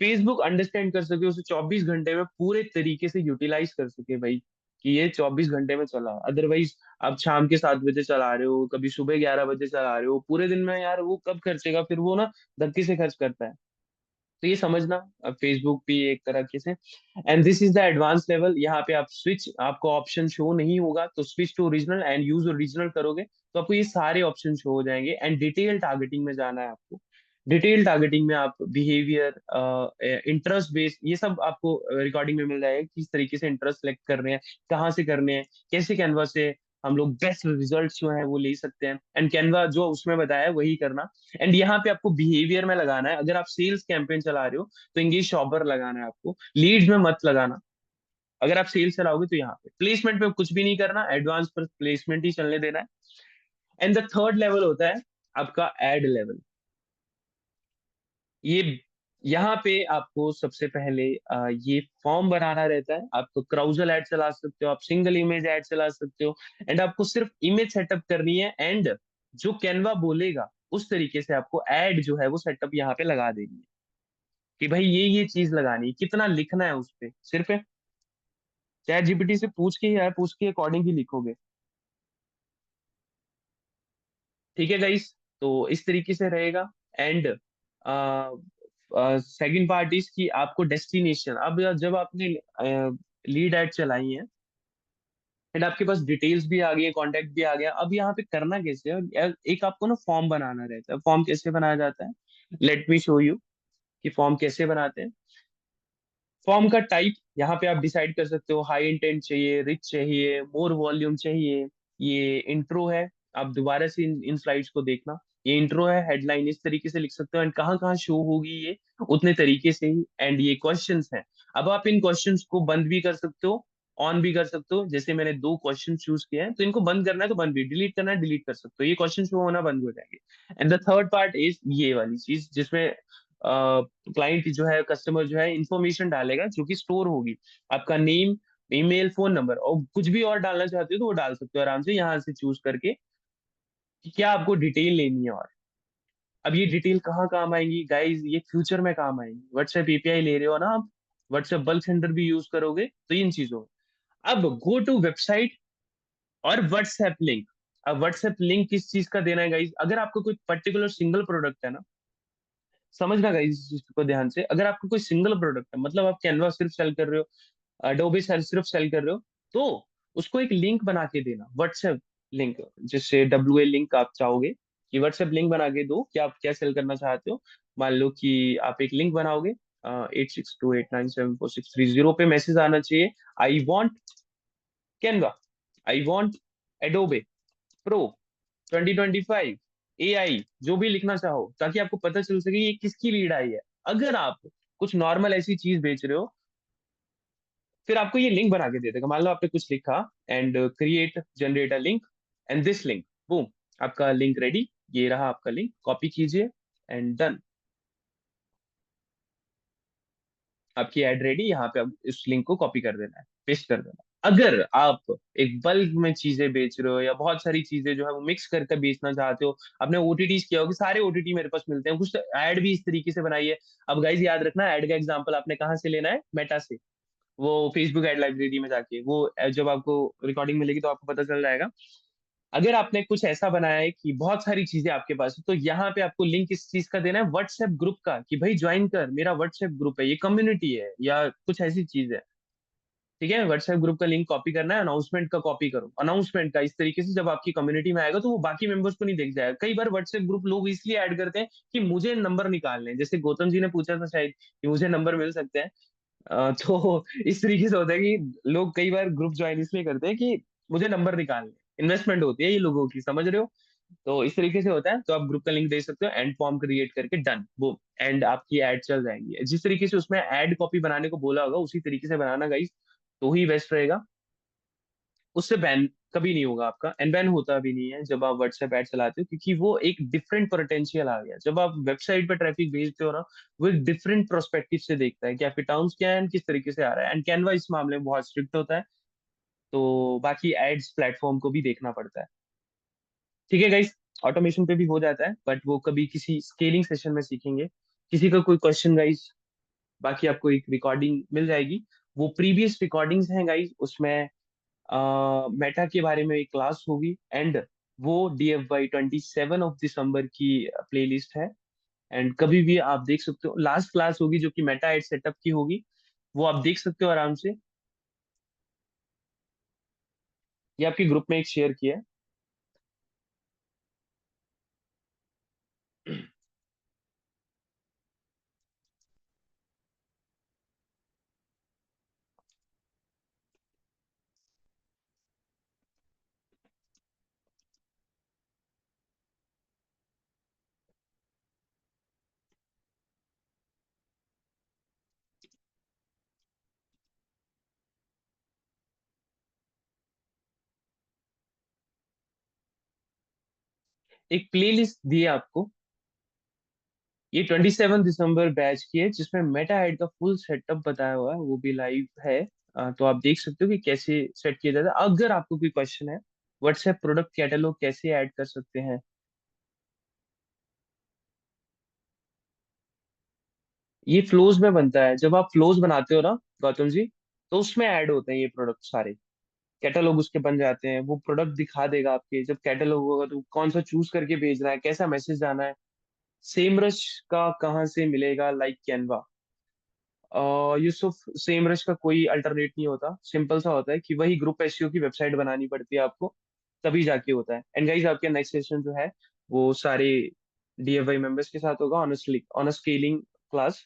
फेसबुक अंडरस्टैंड कर सके उसे, 24 घंटे में पूरे तरीके से यूटिलाइज कर सके भाई, कि ये 24 घंटे में चला। अदरवाइज आप शाम के 7 बजे चला रहे हो, कभी सुबह 11 बजे चला रहे हो, पूरे दिन में यार वो कब खर्चेगा फिर वो ना, धक्के से खर्च करता है। तो ये समझना, फेसबुक भी एक तरह के से। And this is the advance level. यहाँ पे आप स्विच, आपको ऑप्शन शो नहीं होगा, तो switch to original and use original करोगे तो आपको ये सारे ऑप्शन शो हो जाएंगे। एंड डिटेल टारगेटिंग में जाना है आपको। डिटेल टारगेटिंग में आप बिहेवियर, इंटरेस्ट बेस्ड, ये सब आपको रिकॉर्डिंग में मिल जाएगा, किस तरीके से इंटरेस्ट सेलेक्ट कर रहे हैं, कहाँ से करने हैं, कैसे कैनवा से हम लोग बेस्ट रिजल्ट्स जो है वो ले सकते हैं। एंड कैनवा जो उसमें बताया है वही करना। एंड यहाँ पे आपको बिहेवियर में लगाना है। अगर आप सेल्स कैंपेन चला रहे हो तो इंगेज शॉपर लगाना है आपको, लीड्स में मत लगाना। अगर आप सेल्स चलाओगे तो यहाँ पे प्लेसमेंट पे कुछ भी नहीं करना, एडवांस पर प्लेसमेंट ही चलने देना है। एंड द थर्ड लेवल होता है आपका एड लेवल। ये यहाँ पे आपको सबसे पहले ये फॉर्म बनाना रहता है। आप क्राउजल ऐड चला सकते हो, आप सिंगल इमेज ऐड चला सकते हो। एंड आपको सिर्फ इमेज सेटअप करनी है, एंड जो कैनवा बोलेगा उस तरीके से आपको ऐड जो है वो सेटअप यहाँ पे लगा देनी है, कि भाई ये चीज लगानी है, कितना लिखना है उस पे। सिर्फ चैट जीपीटी से पूछ के ही है, पूछ के अकॉर्डिंग ही लिखोगे। ठीक है गाइस, तो इस तरीके से रहेगा। एंड सेकंड पार्ट इज कि आपको डेस्टिनेशन, अब जब आपने लीड एड चलाई है एंड आपके पास डिटेल्स भी आ गई है, कॉन्टेक्ट भी आ गया, अब यहाँ पे करना कैसे है, एक आपको ना फॉर्म बनाना रहता है। फॉर्म कैसे बनाया जाता है, लेट मी शो यू कि फॉर्म कैसे बनाते हैं। फॉर्म का टाइप यहाँ पे आप डिसाइड कर सकते हो, हाई इंटेंट चाहिए, रिच चाहिए, मोर वॉल्यूम चाहिए। ये इंट्रो है, आप दोबारा से इन स्लाइड्स को देखना। ये इंट्रो है, हेडलाइन इस तरीके से लिख सकते हो, एंड कहाँ कहाँ शो होगी ये उतने तरीके से ही। एंड ये क्वेश्चंस हैं, अब आप इन क्वेश्चंस को बंद भी कर सकते हो, ऑन भी कर सकते हो। जैसे मैंने दो क्वेश्चन चूज किए हैं, तो इनको बंद करना है तो बंद भी, डिलीट करना है डिलीट कर सकते हो, ये क्वेश्चन शो होना बंद हो जाएंगे। And the third part is ये वाली चीज, जिसमें क्लाइंट जो है, कस्टमर जो है, इंफॉर्मेशन डालेगा जो कि स्टोर होगी। आपका नेम, ईमेल, फोन नंबर, और कुछ भी और डालना चाहते हो तो वो डाल सकते हो आराम से यहाँ से चूज करके कि क्या आपको डिटेल लेनी है। और अब ये डिटेल कहाँ काम आएंगी गाइज, ये फ्यूचर में काम आएंगी। व्हाट्सएप एपीआई ले रहे हो ना आप, व्हाट्सएप बल्क सेंडर भी यूज करोगे तो इन चीजों में। अब गो टू वेबसाइट और व्हाट्सएप लिंक। अब व्हाट्सएप लिंक किस चीज का देना है गाइज, अगर आपको कोई पर्टिकुलर सिंगल प्रोडक्ट है ना, समझना गाइस इस चीज को ध्यान से, अगर आपको कोई सिंगल प्रोडक्ट है, मतलब आप कैनवा सिर्फ सेल कर रहे हो, अडोबे सेल सिर्फ सेल कर रहे हो, तो उसको एक लिंक बना के देना, व्हाट्सएप लिंक। जैसे डब्ल्यू ए लिंक आप चाहोगे कि व्हाट्सएप लिंक बना के दो कि आप क्या सेल करना चाहते हो। मान लो कि आप एक लिंक बनाओगे, 8628974630 पे मैसेज आना चाहिए, I want Canva, I want Adobe pro 2025 AI, जो भी लिखना चाहो, ताकि आपको पता चल सके ये किसकी लीड आई है। अगर आप कुछ नॉर्मल ऐसी चीज बेच रहे हो, फिर आपको ये लिंक बना के दे देगा। मान लो आपने कुछ लिखा, and create generate a link, and this link, boom, आपका लिंक रेडी। ये रहा आपका लिंक, कॉपी कीजिए एंड डन, आपकी एड रेडी। यहाँ पे अब इस लिंक को कॉपी कर देना है, पेस्ट कर देना है। अगर आप एक बल्क में चीजें बेच रहे हो, या बहुत सारी चीजें जो है वो मिक्स करके बेचना चाहते हो, आपने ओटीटीज किया हो कि सारे ओटीटी मेरे पास मिलते हैं, कुछ ऐड भी इस तरीके से बनाई है। अब गाइज याद रखना, ऐड का एग्जांपल आपने कहाँ से लेना है, मेटा से। वो फेसबुक एड लाइब्रेरी में जाके, वो जब आपको रिकॉर्डिंग मिलेगी तो आपको पता चल जाएगा। अगर आपने कुछ ऐसा बनाया है कि बहुत सारी चीजें आपके पास है, तो यहाँ पे आपको लिंक इस चीज का देना है, व्हाट्सएप ग्रुप का, कि भाई ज्वाइन कर, मेरा व्हाट्सएप ग्रुप है, ये कम्युनिटी है, या कुछ ऐसी चीज है। ठीक है, व्हाट्सएप ग्रुप का लिंक कॉपी करना है, अनाउंसमेंट का कॉपी करो, अनाउंसमेंट का, इस तरीके से जब आपकी कम्युनिटी में आएगा तो वो बाकी मेंबर्स को नहीं दिख जाएगा। कई बार व्हाट्सएप ग्रुप लोग इसलिए ऐड करते हैं कि मुझे नंबर निकालने हैं। जैसे गौतम जी ने पूछा था शायद कि मुझे नंबर मिल सकते हैं। तो इस तरीके से होता है कि लोग कई बार ग्रुप ज्वाइन इसलिए करते हैं कि मुझे नंबर निकालने, इन्वेस्टमेंट होती है ये लोगों की, समझ रहे हो। तो इस तरीके से होता है, तो आप ग्रुप का लिंक दे सकते हो, एंड फॉर्म क्रिएट करके डन, वो एंड आपकी ऐड चल जाएंगी। जिस तरीके से उसमें ऐड कॉपी बनाने को बोला होगा उसी तरीके से बनाना गाइस, तो ही बेस्ट रहेगा। उससे बैन कभी नहीं होगा आपका, एंड बैन होता भी नहीं है जब आप व्हाट्सएप ऐड चलाते हो, क्योंकि वो एक डिफरेंट पोटेंशियल आ गया। जब आप वेबसाइट पे ट्रैफिक भेजते हो ना, वो एक डिफरेंट प्रोस्पेक्टिव से देखता है कि आपके टाउन्स क्या है, and किस तरीके से आ रहा है। एंड कैनवा इस मामले में बहुत स्ट्रिक्ट होता है, तो बाकी एड्स प्लेटफॉर्म को भी देखना पड़ता है। ठीक है गाइस, ऑटोमेशन पे भी हो जाता है, बट वो कभी किसी स्केलिंग सेशन में सीखेंगे। किसी का कोई क्वेश्चन गाइस, बाकी आपको एक रिकॉर्डिंग मिल जाएगी, वो प्रीवियस रिकॉर्डिंग्स हैं गाइस, उसमें मेटा के बारे में एक क्लास होगी। एंड वो DFY 27 ऑफ दिसंबर की प्लेलिस्ट है, एंड कभी भी आप देख सकते हो, लास्ट क्लास होगी जो कि मेटा एड सेटअप की होगी, वो आप देख सकते हो आराम से। ये आपके ग्रुप में एक शेयर किया है। एक प्लेलिस्ट दी है आपको, ये 27 दिसंबर बैच की है, जिसमें मेटा एड का फुल सेटअप बताया हुआ है, वो भी लाइव है। तो आप देख सकते हो कि कैसे सेट किया जाता है। अगर आपको कोई क्वेश्चन है, व्हाट्सएप प्रोडक्ट कैटलॉग कैसे ऐड कर सकते हैं, ये फ्लोज में बनता है। जब आप फ्लोज बनाते हो ना गौतम जी, तो उसमें ऐड होते हैं ये प्रोडक्ट सारे, कैटलॉग उसके बन जाते हैं। वो प्रोडक्ट दिखा देगा आपके, जब कैटलॉग होगा तो कौन सा चूज करके भेजना है, कैसा मैसेज जाना है। सेम रश का कहाँ से मिलेगा, like Canva. Yusuf, same rush का कोई अल्टरनेट नहीं होता, सिंपल सा होता है कि वही ग्रुप एसईओ की वेबसाइट बनानी पड़ती है आपको, तभी जाके होता है। एंड गाइस, आपके नेक्स्ट सेशन जो है वो सारे डीएफआई मेंबर्स के साथ होगा, honestly on scaling class.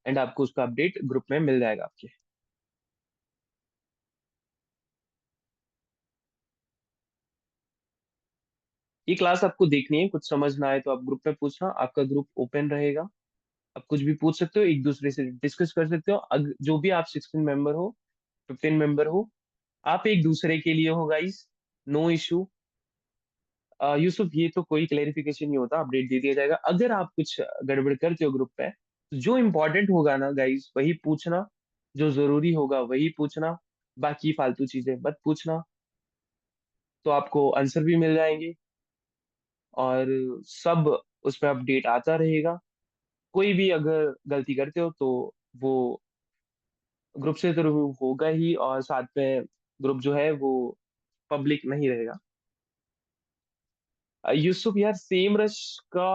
And आपको उसका अपडेट ग्रुप में मिल जाएगा आपके। ये क्लास आपको देखनी है, कुछ समझ ना आए तो आप ग्रुप में पूछना, आपका ग्रुप ओपन रहेगा। आप कुछ भी पूछ सकते हो, एक दूसरे से डिस्कस कर सकते हो। जो भी आप 16 मेंबर हो, 15 मेंबर हो, आप एक दूसरे के लिए हो गाइस, नो इशू। यूसुफ, ये तो कोई क्लेरिफिकेशन नहीं होता, अपडेट दे दिया जाएगा। अगर आप कुछ गड़बड़ करते हो ग्रुप पे, तो जो इंपॉर्टेंट होगा ना गाइस वही पूछना, जो जरूरी होगा वही पूछना, बाकी फालतू चीजें मत पूछना। तो आपको आंसर भी मिल जाएंगे, और सब उसमें अपडेट आता रहेगा। कोई भी अगर गलती करते हो तो वो ग्रुप से तो रिमूव होगा ही, और साथ में ग्रुप जो है वो पब्लिक नहीं रहेगा। यूसुफ यार, सेम रश का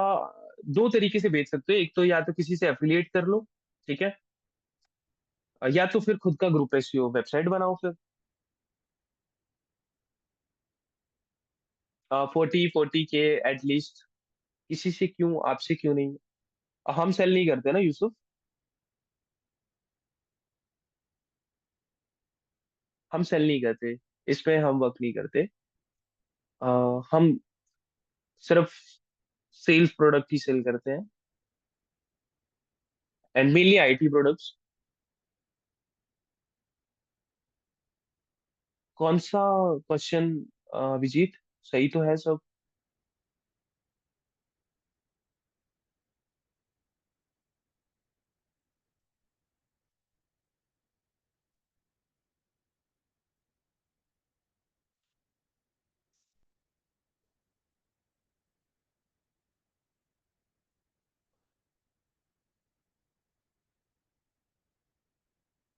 दो तरीके से बेच सकते हो। एक तो या तो किसी से एफिलिएट कर लो, ठीक है, या तो फिर खुद का ग्रुप एसईओ वेबसाइट बनाओ फिर। 40 40 के एटलीस्ट। किसी से क्यों, आपसे क्यों नहीं। हम सेल नहीं करते ना यूसुफ, हम सेल नहीं करते, इस पे हम वर्क नहीं करते। हम सिर्फ सेल्स प्रोडक्ट ही सेल करते हैं, एंड मेनली आईटी प्रोडक्ट्स। कौन सा क्वेश्चन विजीत, सही तो है सब।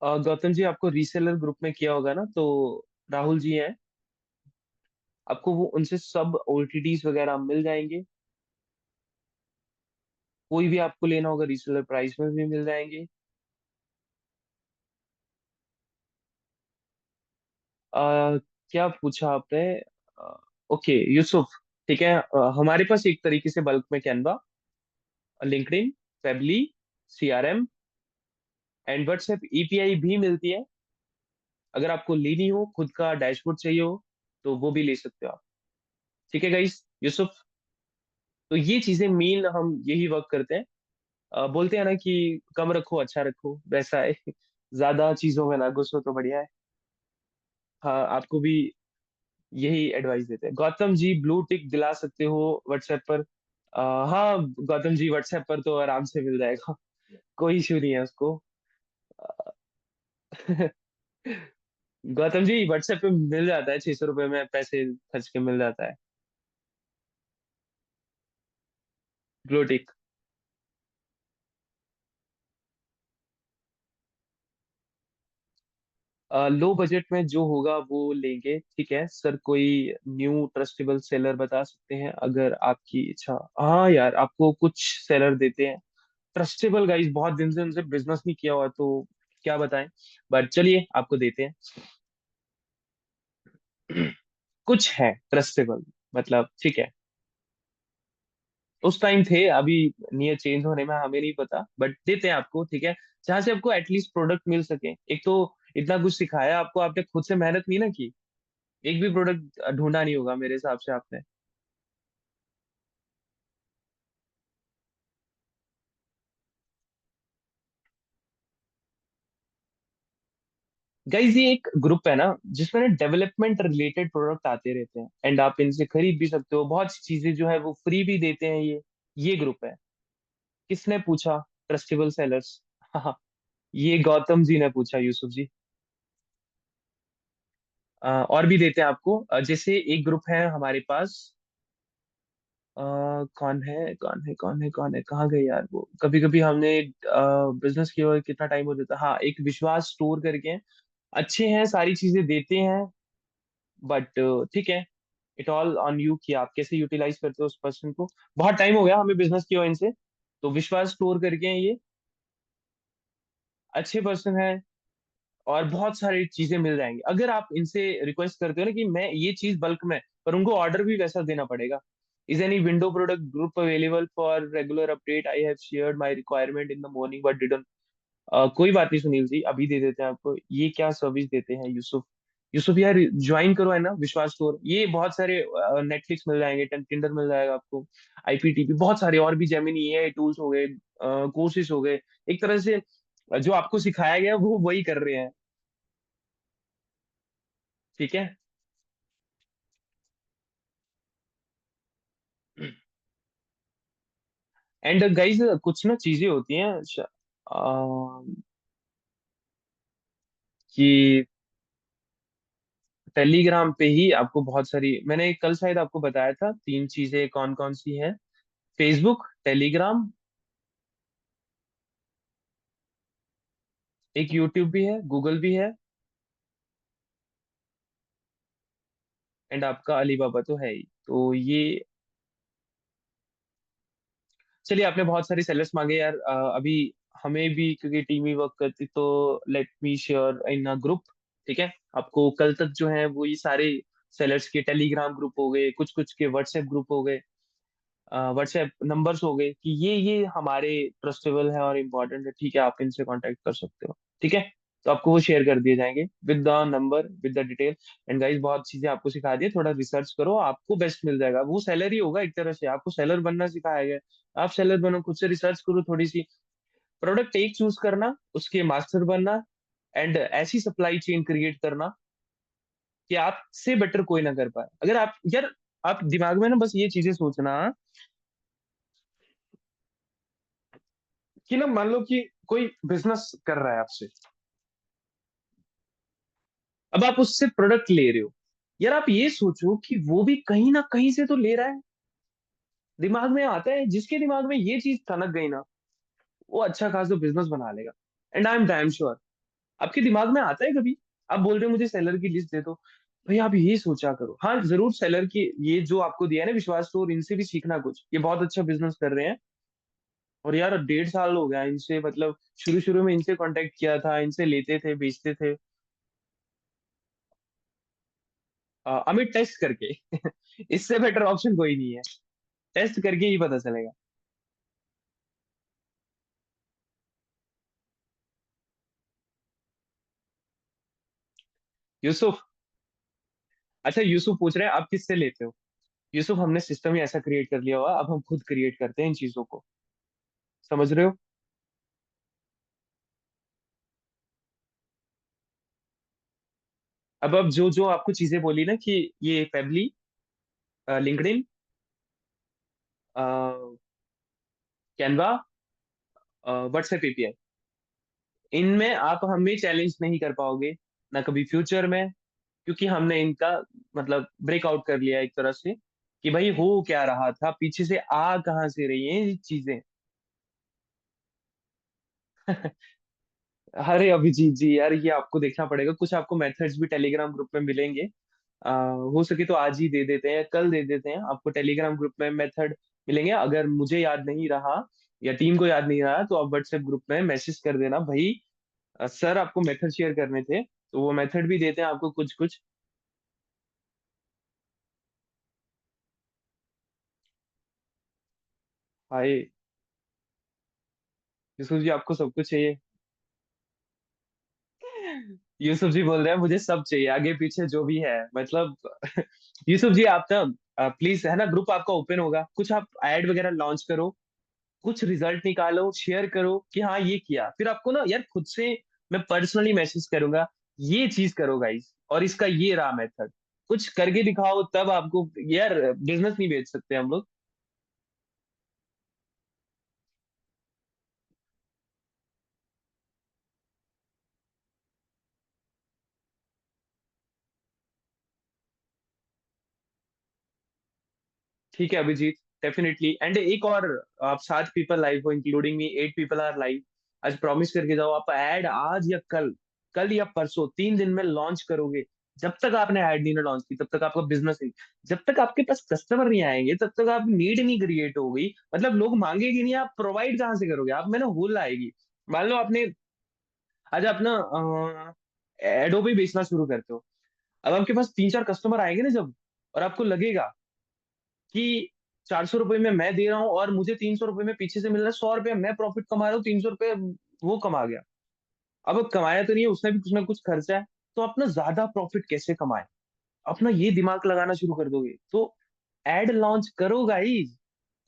गौतम जी, आपको रीसेलर ग्रुप में किया होगा ना, तो राहुल जी हैं, आपको वो उनसे सब ओटीटीज वगैरह मिल जाएंगे। कोई भी आपको लेना होगा रीसेलर प्राइस में भी मिल जाएंगे। क्या पूछा आपने। ओके यूसुफ, ठीक है, हमारे पास एक तरीके से बल्क में कैनवा, लिंक्डइन, फेबली, सीआरएम एंड व्हाट्सएप एपीआई भी मिलती है। अगर आपको लेनी हो, खुद का डैशबोर्ड चाहिए हो, तो वो भी ले सकते हो आप। ठीक है गाइस, यूसुफ, तो ये चीजें मेन हम यही वर्क करते हैं। बोलते हैं ना कि कम रखो अच्छा रखो, वैसा है। ज्यादा चीजों में ना घुसो तो बढ़िया है। हाँ, आपको भी यही एडवाइस देते हैं। गौतम जी, ब्लू टिक दिला सकते हो व्हाट्सएप पर। हाँ गौतम जी, व्हाट्सएप पर तो आराम से मिल जाएगा, कोई इशू नहीं है उसको। गौतम जी, व्हाट्सएप पे मिल जाता है, 600 रुपये में पैसे खर्च के मिल जाता है ब्लू टिक। लो बजट में जो होगा वो लेंगे, ठीक है सर। कोई न्यू ट्रस्टेबल सेलर बता सकते हैं अगर आपकी इच्छा। हाँ यार, आपको कुछ सेलर देते हैं ट्रस्टेबल गाइस, बहुत दिन से उनसे बिजनेस नहीं किया हुआ तो क्या बताएं, बट चलिए आपको देते हैं। कुछ है ट्रस्टेबल, मतलब ठीक है। उस टाइम थे, अभी नियर चेंज होने में हमें नहीं पता, बट देते हैं आपको, ठीक है। जहां से आपको एटलीस्ट प्रोडक्ट मिल सके। एक तो इतना कुछ सिखाया आपको, आपने खुद से मेहनत नहीं ना की, एक भी प्रोडक्ट ढूंढा नहीं होगा मेरे हिसाब से आपने। गाइज ये एक ग्रुप है ना, जिसमें ना डेवलपमेंट रिलेटेड प्रोडक्ट आते रहते हैं, एंड आप इनसे खरीद भी सकते हो, बहुत सी चीजें जो है वो फ्री भी देते हैं ये ग्रुप है। किसने पूछा? Trustable sellers. हाँ, ये गौतम जी ने पूछा, यूसुफ जी। और भी देते हैं आपको, जैसे एक ग्रुप है हमारे पास। कौन है, कहाँ गए यार वो? कभी कभी हमने बिजनेस किया हुआ, कितना टाइम हो जाता है। हाँ, एक विश्वास स्टोर करके हैं, अच्छे हैं, सारी चीजें देते हैं, बट ठीक है। इट ऑल ऑन यू कि आप कैसे यूटिलाइज करते हो उस पर्सन को। बहुत टाइम हो गया हमें बिजनेस किया हुआ इनसे, तो विश्वास स्टोर करके हैं ये, अच्छे पर्सन है, और बहुत सारी चीजें मिल जाएंगी अगर आप इनसे रिक्वेस्ट करते हो ना कि मैं ये चीज बल्क में, पर उनको ऑर्डर भी वैसा देना पड़ेगा। Is any window product group available for regular update? I have shared my requirement in the morning but didn't. कोई बात नहीं सुनील जी, अभी दे देते हैं आपको। ये क्या सर्विस देते हैं यूसुफ? यूसुफ यार ज्वाइन करो, है ना विश्वास स्टोर। ये बहुत सारे नेटफ्लिक्स मिल जाएंगे, टिंडर मिल जाएगा आपको, आईपीटीपी, बहुत सारे और भी, जेमिनी एआई टूल्स हो गए, कोर्सेज हो गए। एक तरह से जो आपको सिखाया गया वो वही कर रहे हैं, ठीक है। एंड गाइस कुछ ना चीजें होती हैं कि टेलीग्राम पे ही आपको बहुत सारी, मैंने कल शायद आपको बताया था तीन चीजें कौन कौन सी हैं। फेसबुक, टेलीग्राम, एक यूट्यूब भी है, गूगल भी है, एंड आपका अलीबाबा तो है ही। तो ये, चलिए आपने बहुत सारे सेलर्स मांगे यार, अभी हमें भी क्योंकि टीम ही वर्क करती, तो let me share in a group, ठीक है। आपको कल तक जो है वो ये सारे सेलर्स के टेलीग्राम ग्रुप हो गए, कुछ कुछ के व्हाट्सएप ग्रुप हो गए, व्हाट्सएप नंबर्स हो गए, कि ये हमारे ट्रस्टेबल है और इम्पोर्टेंट है, ठीक है, आप इनसे कांटेक्ट कर सकते हो, ठीक है। तो आपको वो शेयर कर दिए जाएंगे with the number, with the detail. And guys बहुत चीजें आपको सिखा दी, थोड़ा रिसर्च करो, आपको बेस्ट मिल जाएगा। वो सेलर ही होगा एक तरह से, आपको सेलर बनना सिखाया गया है। आप सेलर बनो, खुद से रिसर्च करो थोड़ी सी, प्रोडक्ट एक चूज करना, उसके मास्टर बनना, एंड ऐसी सप्लाई चेन क्रिएट करना कि आपसे बेटर कोई ना कर पाए। अगर आप यार, आप दिमाग में ना बस ये चीजें सोचना कि ना, मान लो कि कोई बिजनेस कर रहा है आपसे, अब आप उससे प्रोडक्ट ले रहे हो, यार आप ये सोचो कि वो भी कहीं ना कहीं से तो ले रहा है। दिमाग में आता है, जिसके दिमाग में ये चीज तनक गई ना, वो अच्छा खासा बिजनेस बना लेगा। And I am damn sure, आपके दिमाग में आता है कभी? आप बोल रहे हो मुझे सेलर की लिस्ट दे दो, भाई आप ये सोचा करो, हाँ जरूर सेलर की, ये जो आपको दिया है ना विश्वास स्टोर, इनसे भी सीखना कुछ, ये बहुत अच्छा बिजनेस कर रहे हैं। और यार 1.5 साल हो गया इनसे, मतलब शुरू शुरू में इनसे कांटेक्ट किया था, इनसे लेते थे, बेचते थे। अमित टेस्ट करके इससे बेटर ऑप्शन कोई नहीं है, टेस्ट करके ही पता चलेगा। यूसुफ, अच्छा यूसुफ पूछ रहे हैं आप किससे लेते हो। यूसुफ हमने सिस्टम ही ऐसा क्रिएट कर लिया हुआ, अब हम खुद क्रिएट करते हैं इन चीजों को, समझ रहे हो। अब जो जो आपको चीजें बोली ना कि ये पेबली, लिंक्डइन, कैनवा, व्हाट्सएप एपीआई, इनमें आप हमें चैलेंज नहीं कर पाओगे ना कभी फ्यूचर में, क्योंकि हमने इनका मतलब ब्रेकआउट कर लिया एक तरह से, कि भाई हो क्या रहा था पीछे से, आ कहाँ से रही हैं ये चीजें। अरे अभिजीत जी यार, ये आपको देखना पड़ेगा, कुछ आपको मेथड्स भी टेलीग्राम ग्रुप में मिलेंगे। हो सके तो आज ही दे देते हैं, कल दे देते हैं आपको, टेलीग्राम ग्रुप में मेथड मिलेंगे। अगर मुझे याद नहीं रहा या टीम को याद नहीं रहा तो आप व्हाट्सएप ग्रुप में मैसेज कर देना भाई, सर आपको मेथड शेयर करने थे, तो वो मेथड भी देते हैं आपको कुछ कुछ। हाय यूसुफ जी, आपको सब कुछ चाहिए? यूसुफ जी बोल रहे हैं मुझे सब चाहिए, आगे पीछे जो भी है मतलब। यूसुफ जी आप ना प्लीज, है ना, ग्रुप आपका ओपन होगा, कुछ आप ऐड वगैरह लॉन्च करो, कुछ रिजल्ट निकालो, शेयर करो कि हाँ ये किया, फिर आपको ना यार खुद से मैं पर्सनली मैसेज करूंगा, ये चीज करो गाइस, और इसका ये रहा मेथड, कुछ करके दिखाओ, तब आपको यार बिजनेस नहीं बेच सकते हम लोग। ठीक है अभिजीत, डेफिनेटली। एंड एक और, आप 7 पीपल लाइव हो including me, 8 people are live. आज प्रॉमिस करके जाओ, आप ऐड आज या कल, कल या परसों, 3 दिन में लॉन्च करोगे। जब तक आपने ऐड नहीं ना लॉन्च की तब तक आपका बिजनेस नहीं, जब तक आपके पास कस्टमर नहीं आएंगे तब तक आप नीड नहीं क्रिएट होगी, मतलब लोग मांगेगी नहीं, आप प्रोवाइड कहाँ से करोगे आप, मैंने होल आएगी। मान लो आपने आज अपना एडोबी बेचना शुरू करते हो, अब आपके पास 3 4 कस्टमर आएंगे ना जब, और आपको लगेगा कि 400 रुपये में मैं दे रहा हूँ और मुझे 300 रुपये में पीछे से मिल रहा है, 100 रुपये मैं प्रॉफिट कमा रहा हूँ, 300 रुपये वो कमा गया। अब कमाया तो नहीं है, उसने भी कुछ ना कुछ खर्चा है, तो अपना ज्यादा प्रॉफिट कैसे कमाए, अपना ये दिमाग लगाना शुरू कर दोगे तो एड लॉन्च करो गाइस।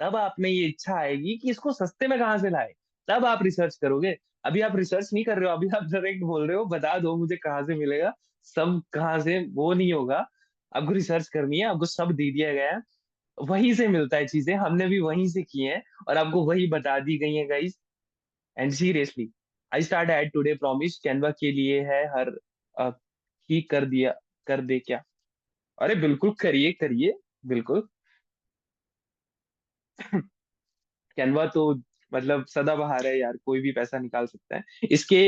तब आप में ये इच्छा आएगी कि इसको सस्ते में कहाँ से लाए, तब आप रिसर्च करोगे। अभी आप रिसर्च नहीं कर रहे हो, अभी आप डायरेक्ट बोल रहे हो बता दो मुझे कहाँ से मिलेगा, सब कहाँ से, वो नहीं होगा। आपको रिसर्च करनी है, आपको सब दे दिया गया है, वहीं से मिलता है चीजें, हमने भी वहीं से की हैं और आपको वही बता दी गई हैं guys. And seriously, I start ad today, promise Canva के लिए है हर, अ, ही कर दिया, कर दे क्या? अरे बिल्कुल करिए करिए, बिल्कुल। कैनवा तो मतलब सदाबहार है यार, कोई भी पैसा निकाल सकता है इसके।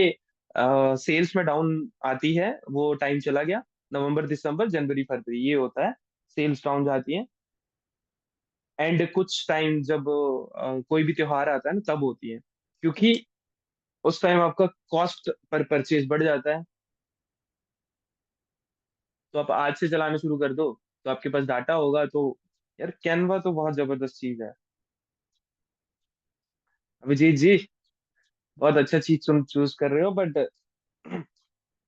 सेल्स में डाउन आती है, वो टाइम चला गया, नवंबर दिसंबर जनवरी फरवरी ये होता है, सेल्स डाउन जाती है। एंड कुछ टाइम जब कोई भी त्योहार आता है ना तब होती है, क्योंकि उस टाइम आपका कॉस्ट पर परचेज बढ़ जाता है। तो आप आज से चलाना शुरू कर दो, तो आपके पास डाटा होगा तो, यार कैनवा तो बहुत जबरदस्त चीज है। अभिजीत जी, बहुत अच्छा चीज तुम चूज कर रहे हो, बट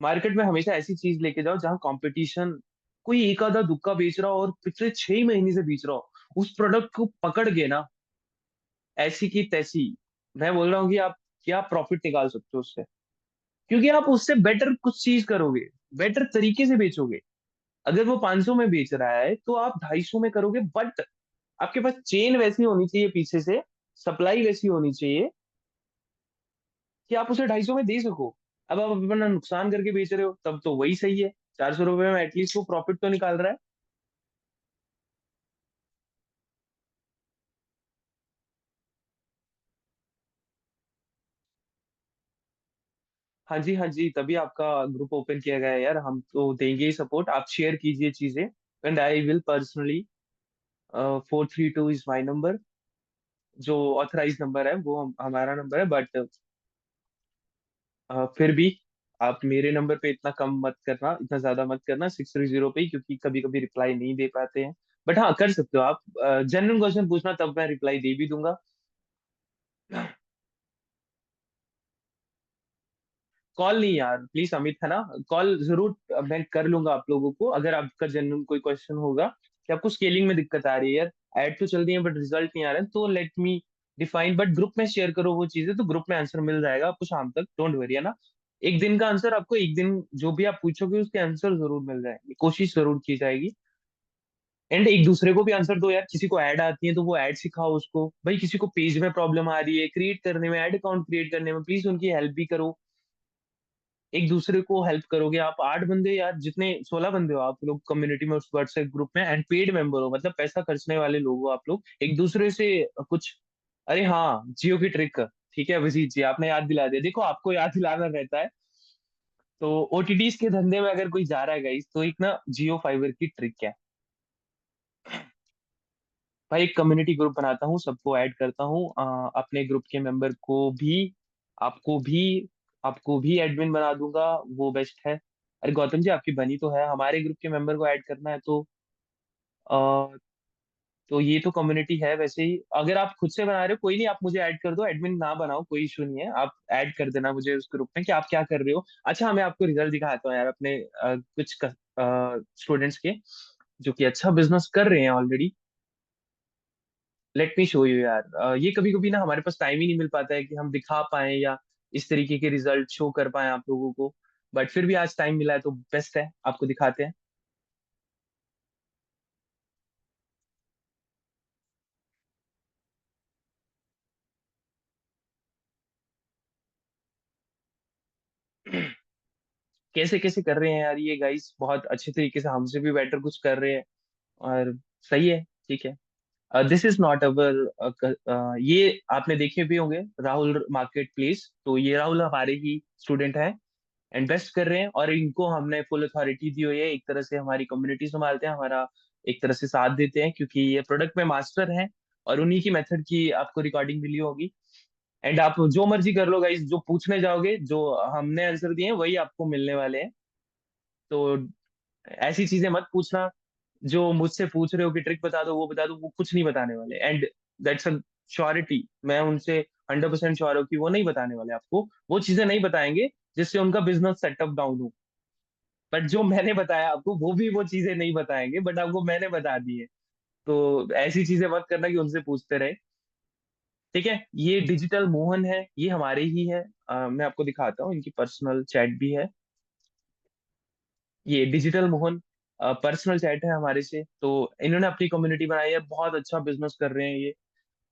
मार्केट में हमेशा ऐसी चीज लेके जाओ जहाँ कंपटीशन कोई एक आधा दुक्का बेच रहा हो और पिछले 6 महीने से बेच रहा हो, उस प्रोडक्ट को पकड़ के ना, ऐसी की तैसी, मैं बोल रहा हूँ कि आप क्या प्रॉफिट निकाल सकते हो उससे, क्योंकि आप उससे बेटर कुछ चीज करोगे, बेटर तरीके से बेचोगे। अगर वो 500 में बेच रहा है तो आप 250 में करोगे, बट आपके पास चेन वैसी होनी चाहिए पीछे से, सप्लाई वैसी होनी चाहिए कि आप उसे 250 में दे सको। अब आप अपना नुकसान करके बेच रहे हो तब तो वही सही है, 400 रुपये में एटलीस्ट वो प्रॉफिट तो निकाल रहा है। हाँ जी हाँ जी, तभी आपका ग्रुप ओपन किया गया है यार, हम तो देंगे ही सपोर्ट, आप शेयर कीजिए चीजें, and I will personally, 432 is my number, जो ऑथराइज नंबर है वो हमारा नंबर है, बट फिर भी आप मेरे नंबर पे इतना कम मत करना, इतना ज्यादा मत करना 630 पे ही, क्योंकि कभी कभी रिप्लाई नहीं दे पाते हैं। बट हाँ कर सकते हो आप, जनरल क्वेश्चन पूछना, तब मैं रिप्लाई दे भी दूंगा। कॉल नहीं यार प्लीज अमित, है ना, कॉल जरूर मैं कर लूंगा आप लोगों को, अगर आपका जनरल कोई क्वेश्चन होगा कि आपको स्केलिंग में दिक्कत आ रही है यार, ऐड तो चल रही है बट रिजल्ट नहीं आ रहा है, तो let me define, but group में शेयर करो वो चीजें, तो ग्रुप में आंसर मिल जाएगा आपको शाम तक, डोंट वरी, है ना। एक दिन का आंसर आपको, एक दिन जो भी आप पूछोगे उसके आंसर जरूर मिल जाएंगे, कोशिश जरूर की जाएगी। एंड एक दूसरे को भी आंसर दो यार, किसी को ऐड आती है तो वो ऐड सिखाओ उसको भाई, किसी को पेज में प्रॉब्लम आ रही है क्रिएट करने में, ऐड अकाउंट क्रिएट करने में, प्लीज उनकी हेल्प भी करो। एक दूसरे को हेल्प करोगे, आप 8 बंदे यार, जितने 16 बंदे हो आप लोग कम्युनिटी में, उस व्हाट्सएप ग्रुप में, एंड पेड मेंबर हो, मतलब पैसा खर्चने वाले लोग हो आप लोग, एक दूसरे से कुछ। अरे हाँ, जियो की ट्रिक, ठीक है अभिजीत जी, आपने याद दिला दिया। देखो आपको याद दिलाना रहता है। तो ओटीटीज के धंधे में अगर कोई जा रहा है गाइस, तो एक ना जियो फाइबर की ट्रिक है। भाई एक कम्युनिटी ग्रुप बनाता हूँ, सबको ऐड करता हूँ, अपने ग्रुप के मेंबर को भी, आपको भी, आपको भी एडमिन बना दूंगा। वो बेस्ट है। अरे गौतम जी, आपकी बनी तो है, हमारे ग्रुप के मेंबर को ऐड करना है तो ये तो कम्युनिटी है वैसे ही। अगर आप खुद से बना रहे हो कोई नहीं, आप मुझे ऐड कर दो, एडमिन ना बनाओ कोई इशू नहीं है, आप ऐड कर देना मुझे उस ग्रुप में कि आप क्या कर रहे हो। अच्छा मैं आपको रिजल्ट दिखाता हूँ यार अपने कुछ स्टूडेंट्स के, जो कि अच्छा बिजनेस कर रहे हैं already. Let me show you यार। ये कभी कभी ना हमारे पास टाइम ही नहीं मिल पाता है कि हम दिखा पाए या इस तरीके के रिजल्ट शो कर पाए आप लोगों को। बट फिर भी आज टाइम मिला है तो बेस्ट है, आपको दिखाते हैं। कैसे कैसे कर रहे हैं यार ये गाइस, बहुत अच्छे तरीके से, हमसे भी बेटर कुछ कर रहे हैं। और सही है, ठीक है। दिस इज नॉट अवर, ये आपने देखे भी होंगे राहुल मार्केट प्लेस, तो ये राहुल हमारे ही स्टूडेंट हैं, इन्वेस्ट कर रहे हैं, और इनको हमने फुल अथॉरिटी दी हुई है, एक तरह से हमारी कम्युनिटी संभालते हैं, हमारा एक तरह से साथ देते हैं, क्योंकि ये प्रोडक्ट में मास्टर हैं। और उन्हीं की मेथड की आपको रिकॉर्डिंग मिली होगी। एंड आप जो मर्जी कर लो गाइस, जो पूछने जाओगे, जो हमने आंसर दिए हैं वही आपको मिलने वाले हैं। तो ऐसी चीजें मत पूछना जो मुझसे पूछ रहे हो कि ट्रिक बता दो वो बता दो, वो कुछ नहीं बताने वाले। एंड दैट्स अ श्योरिटी, मैं उनसे 100% श्योर हूँ कि वो नहीं बताने वाले आपको, वो चीजें नहीं बताएंगे जिससे उनका बिजनेस सेटअप डाउन हो। बट जो मैंने बताया आपको वो भी वो चीजें नहीं बताएंगे, बट आपको मैंने बता दी है। तो ऐसी चीजें मत करना कि उनसे पूछते रहे। ठीक है, ये डिजिटल मोहन है, ये हमारे ही है। मैं आपको दिखाता हूँ, इनकी पर्सनल चैट भी है। ये डिजिटल मोहन पर्सनल चैट है हमारे से, तो इन्होंने अपनी कम्युनिटी बनाई है, बहुत अच्छा बिजनेस कर रहे हैं ये।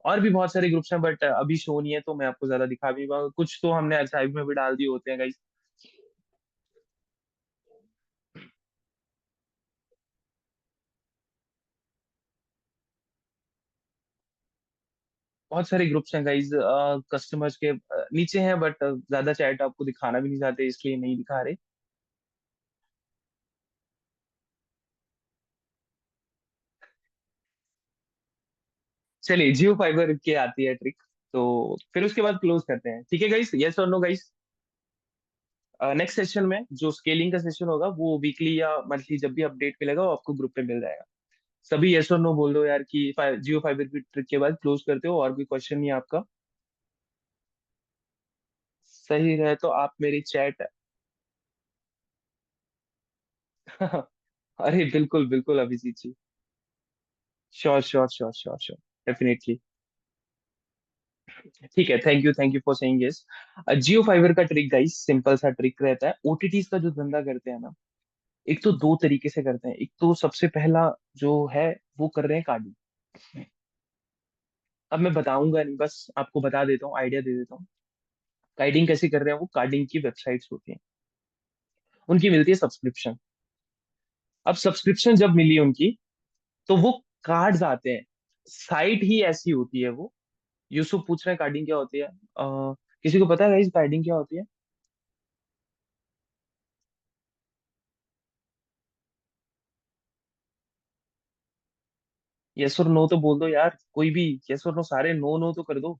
और भी बहुत सारे ग्रुप्स हैं, बट अभी शो नहीं है तो मैं आपको ज्यादा दिखा भी नहीं पाऊंगा। कुछ तो हमने आर्काइव में भी डाल दिए होते हैं गाइस। बहुत सारे ग्रुप्स हैं गाइस, कस्टमर्स के नीचे हैं, बट ज्यादा चैट आपको दिखाना भी नहीं चाहते, इसलिए नहीं दिखा रहे। चलिए जियो फाइबर के आती है ट्रिक, तो फिर उसके बाद क्लोज करते हैं, ठीक है गाइस, यस और नो गाइस। नेक्स्ट सेशन में जो स्केलिंग का सेशन होगा वो वीकली या मंथली जब भी अपडेट मिलेगा वो आपको ग्रुप पे मिल जाएगा। सभी यस और नो बोल दो यार कि जियो फाइबर की ट्रिक के बाद क्लोज करते हो, और कोई क्वेश्चन नहीं है आपका। सही रहे तो आप मेरी चैट अरे बिल्कुल बिल्कुल Abhijit ji. Sure sure sure sure sure, definitely. ठीक है, thank you for saying yes. Jio fiber का ट्रिक गाइस सिंपल सा ट्रिक रहता है। ओटीटीज का जो धंधा करते हैं ना, एक तो दो तरीके से करते हैं। एक तो सबसे पहला जो है, वो कर रहे हैं कार्डिंग। अब मैं बताऊंगा नहीं, बस आपको बता देता हूँ, आइडिया दे देता हूँ। कार्डिंग कैसे कर रहे हैं, वो कार्डिंग की वेबसाइट्स होती हैं, उनकी मिलती है सब्सक्रिप्शन। अब सब्सक्रिप्शन जब मिली उनकी, तो वो कार्ड्स आते हैं, साइट ही ऐसी होती है वो। यूसुफ पूछ रहे हैं कार्डिंग क्या होती है, किसी को पता है इस कार्डिंग क्या होती है? यस और नो तो बोल दो यार, कोई भी। यस और नो, सारे नो नो तो कर दो,